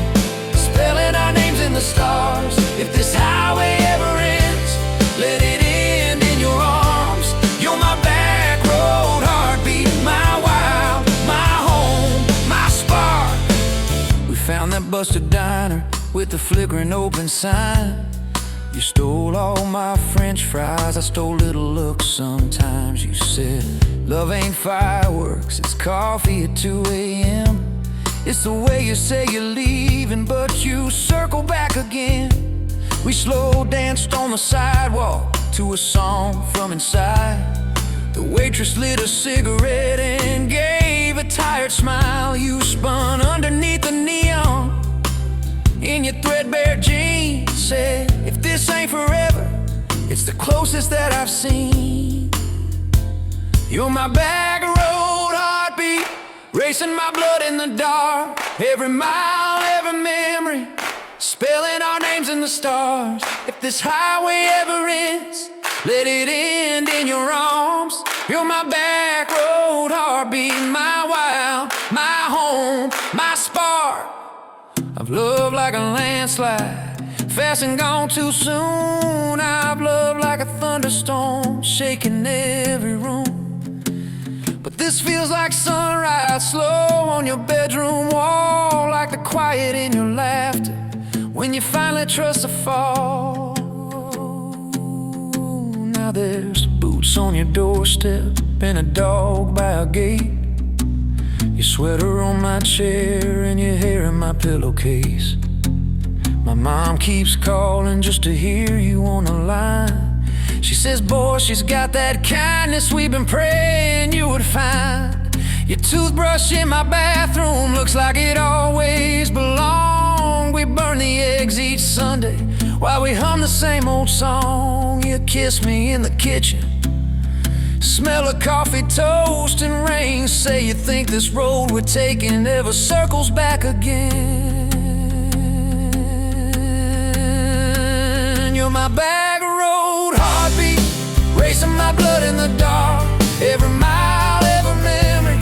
spelling our names in the stars. If this highway ever ends, let it end in your arms. You're my back road heartbeat, my wild, my home, my spark. We found that busted diner with the flickering open sign. You stole all my french fries, I stole little looks sometimes. You said, love ain't fireworks, it's coffee at 2 a.m. It's the way you say you're leaving, but you circle back again. We slow danced on the sidewalk to a song from inside. The waitress lit a cigarette and gave a tired smile. You spun underneath the neon in your threadbare jeans. Said, if this ain't forever, it's the closest that I've seen. You're my bag of road heartbeat, racing my blood in the dark. Every mile, every memory, spelling our names in the stars. If this highway ever ends, let it end in your arms. You're my back road heartbeat, my wild, my home, my spark. I've loved like a landslide, fast and gone too soon. I've loved like a thunderstorm, shaking every room. But this feels like sunrise, slow on your bedroom wall, like the quiet in your laughter when you finally trust a fall. Now there's boots on your doorstep and a dog by a gate. Your sweater on my chair and your hair in my pillowcase. My mom keeps calling just to hear you on the line. She says, boy, she's got that kindness we've been praying you would find. Your toothbrush in my bathroom looks like it always belonged. We burn the eggs each Sunday while we hum the same old song. You kiss me in the kitchen, smell of coffee, toast, and rain. Say you think this road we're taking never circles back again. You're my bag of road heartbeat, racing my blood in the dark. Every mile, every memory,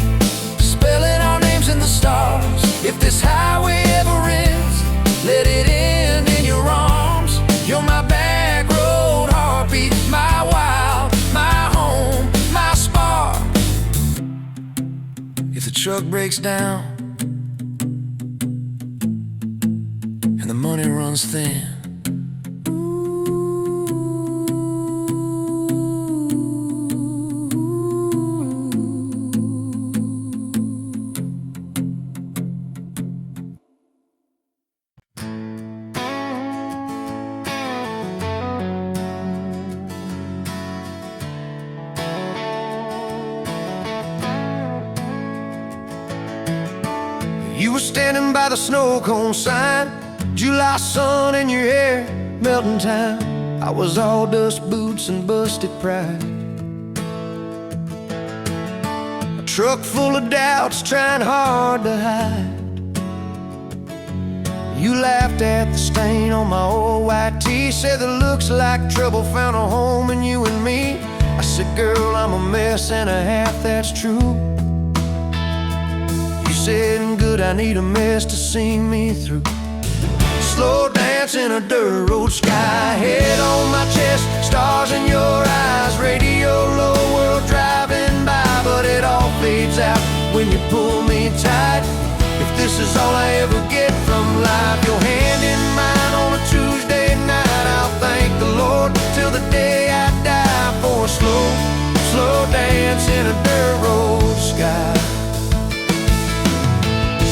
spelling our names in the stars. If this highway ever ends, let it end in your arms. You're my back road heartbeat, my wild, my home, my spark. If the truck breaks down and the money runs thin, You were standing by the snow cone sign, July sun in your hair, melting time. I was all dust boots and busted pride. A truck full of doubts, trying hard to hide. You laughed at the stain on my old white tee, said that looks like trouble found a home in you and me. I said, girl, I'm a mess and a half, that's true. You said, good, I need a mess to see me through. Slow dance in a dirt road sky, head on my chest, stars in your eyes. Radio low, world driving by, but it all fades out when you pull me tight. If this is all I ever get from life, your hand in mine on a Tuesday night, I'll thank the Lord till the day I die for a slow, slow dance in a dirt road sky.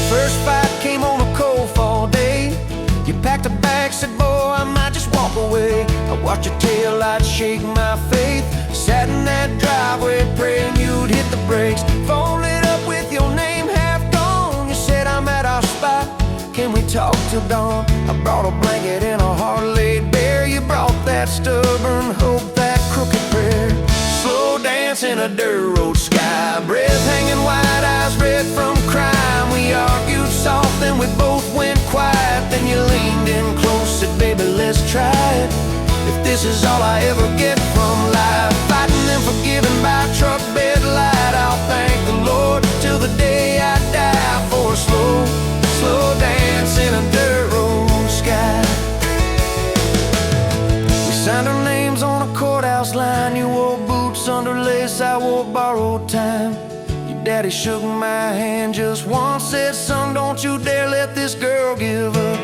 First fight came on a cold fall day. You packed a bag, said, boy, I might just walk away. I watched your taillights shake my faith, sat in that driveway praying you'd hit the brakes. Phone lit up with your name half gone. You said, I'm at our spot, can we talk till dawn? I brought a blanket and a heart laid bare. You brought that stubborn hope, that crooked prayer. Slow dance in a dirt road sky, breath hanging wide, eyes red from crime. We argued soft, then we both went quiet. Then you leaned in close, said, baby, let's try it. If this is all I ever get from life, fighting and forgiving by truck bed light, I'll thank the Lord till the day I die for a slow, slow dance in a dirt road sky. We signed our names on a courthouse line. You wore boots under lace, I wore borrowed time. Your daddy shook my hand just once, said, son, don't you dare let this girl give up.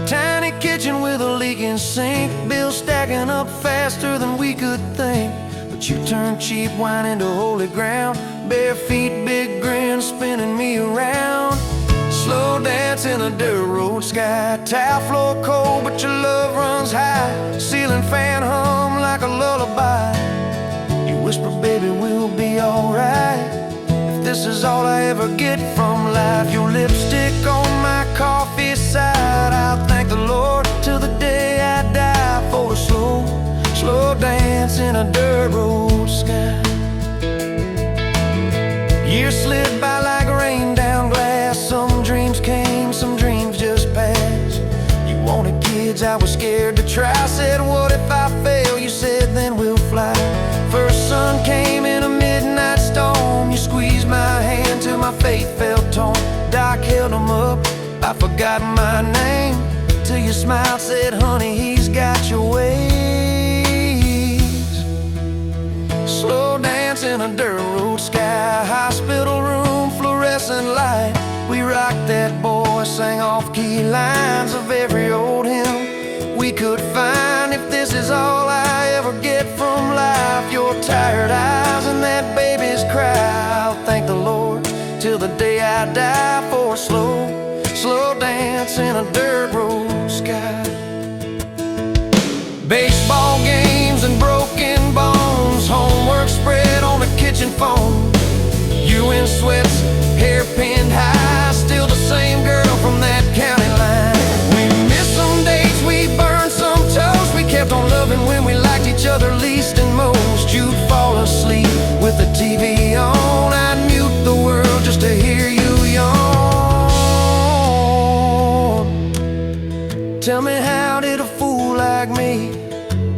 Tiny kitchen with a leaking sink, bills stacking up faster than we could think. But you turned cheap wine into holy ground, bare feet, big grin, spinning me around. Slow dance in a dirt road sky, tile floor cold, but your love runs high. Ceiling fan hum like a lullaby. You whisper, baby, we'll be alright. If this is all I ever get from life, your lipstick on my coffee side, I'll thank the Lord till the day I die for a slow, slow dance in a dirt road sky. Years slid by like rain down glass. Some dreams came, some dreams just passed. You wanted kids, I was scared to try. Said, what if I fail? You said, then we'll fly. First sun came in a midnight storm. You squeezed my hand till my faith felt torn. Doc held him up, I forgot my name, till you smiled, said, honey, he's got your ways. Slow dance in a dirt road sky, hospital room, fluorescent light. We rocked that boy, sang off-key lines of every old hymn we could find. If this is all I ever get from life, your tired eyes and that baby's cry, I'll thank the Lord till the day I die for a slow, slow dance in a dirt road sky. Baseball games and broken bones, homework spread on the kitchen phone. You in sweats, hair pinned high, still the same girl from that county line. We missed some dates, we burned some toast. We kept on loving when we liked each other least and most. You'd fall asleep with the TV on, I'd mute the world just to hear you yawn. Tell me, how did a fool like me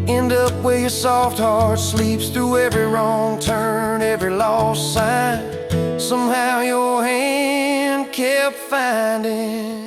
end up where your soft heart sleeps through every wrong turn, every lost sign? Somehow your hand kept finding.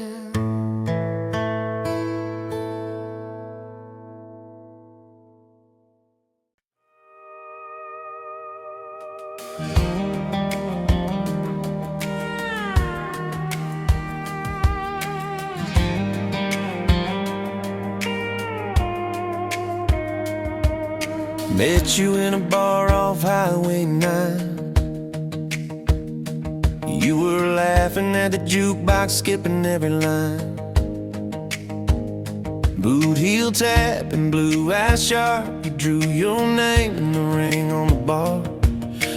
Met you in a bar off Highway 9. You were laughing at the jukebox, skipping every line. Boot heel tap and blue eyes sharp, you drew your name in the ring on the bar.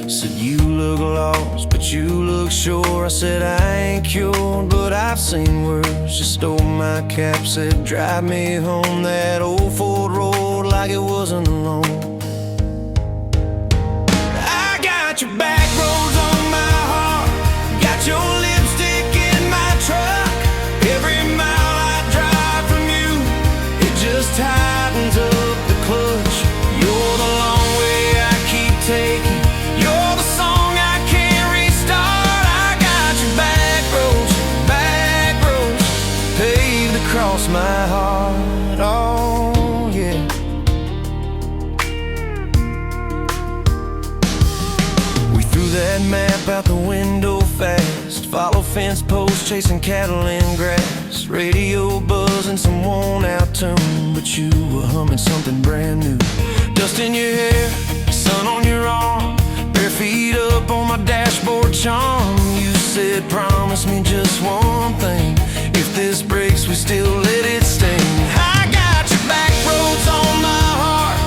Said you look lost, but you look sure. I said I ain't cured, but I've seen worse. She stole my cap, said drive me home that old Ford road like it wasn't alone. I got your back roads on my heart, got your lipstick in my truck. Every mile I drive from you, it just tightens up the clutch. You're the long way I keep taking, you're the song I can't restart. I got your back roads paved across my heart. Oh yeah. We threw that map out the window fast, follow fence posts, chasing cattle in grass, radio buzzing some worn out tune, but you were humming something brand new. Dust in your hair, sun on your arm, bare feet up on my dashboard charm. You said promise me just one thing, if this breaks we still let it sting. I got your back roads on my heart,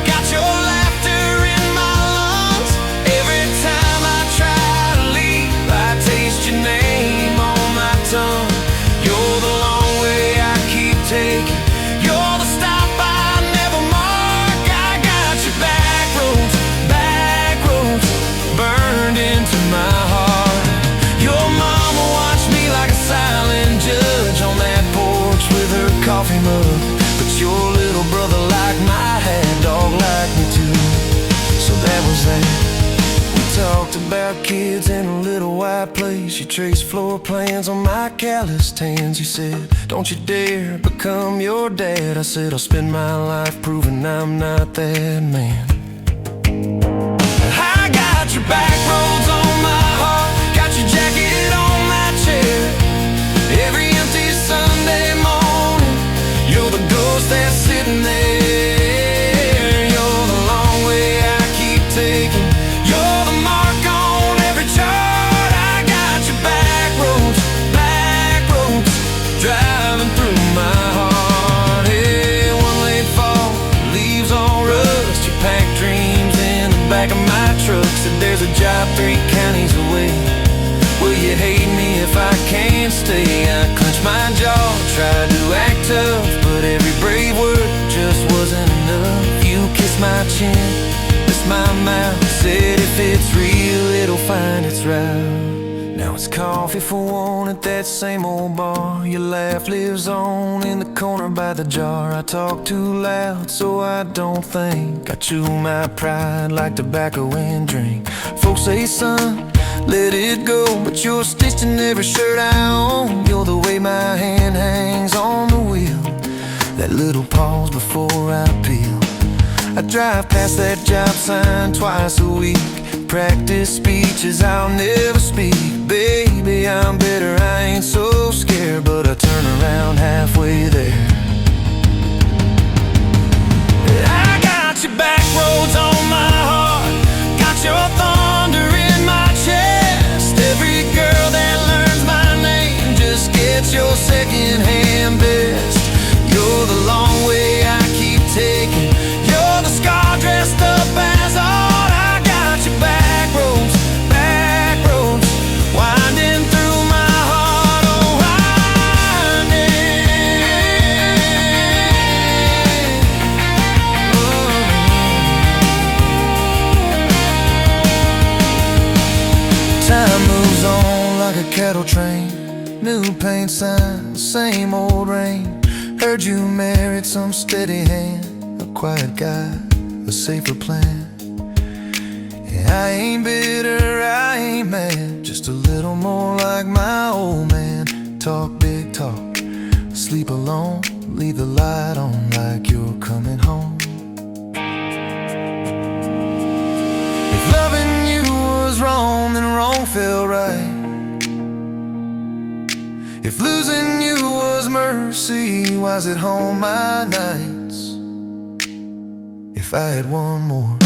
got your laughter in my lungs. Every time I try to leave, I taste your name on my tongue. You're the long way I keep taking, you're the stop I never mark. I got your back roads burned into my heart. Your mama watched me like a silent judge on that porch with her coffee mug, but your little brother liked my hat, dog liked me too. So that was that. We talked about kids in a little white place. You traced floor plans on my calloused hands. You said, don't you dare become your dad. I said, I'll spend my life proving I'm not that man. I got your back roads on my heart, got your jacket on my chair. Every empty Sunday morning, you're the ghost that's sitting there. You're the long way I keep taking, you're the mark on every chart. I got your back roads driving through my heart. Hey, one late fall, leaves all rust, you pack dreams in the back of my truck. Said there's a job 3 counties away, will you hate me if I can't stay? I clenched my jaw, tried to act tough, but every brave word just wasn't enough. You kissed my chin, kissed my mouth, said if it's real it'll find its route. Now it's coffee for one at that same old bar. Your laugh lives on in the corner by the jar. I talk too loud so I don't think, I chew my pride like tobacco and drink. Folks say son, let it go, but you're stitched in every shirt I own. You're the way my hand hangs on the wheel, that little pause before I peel. I drive past that job sign twice a week, practice speeches I'll never speak. Baby, I'm better, I ain't so scared, but I turn around halfway there. I got your back roads on my heart, got your thunder in my chest. Every girl that learns my name just gets your second-hand best. You're the long way I keep taking, you're the scar dressed up as art. I got your back roads winding through my heart. Oh, winding. Time moves on like a cattle train, new paint sign, same old rain. Heard you married some steady hand, a quiet guy, a safer plan. I ain't bitter, I ain't mad, just a little more like my old man. Talk big talk, sleep alone, leave the light on like you're coming home. If loving you was wrong, then wrong felt right. If losing you was mercy, why's it home my nights? If I had one more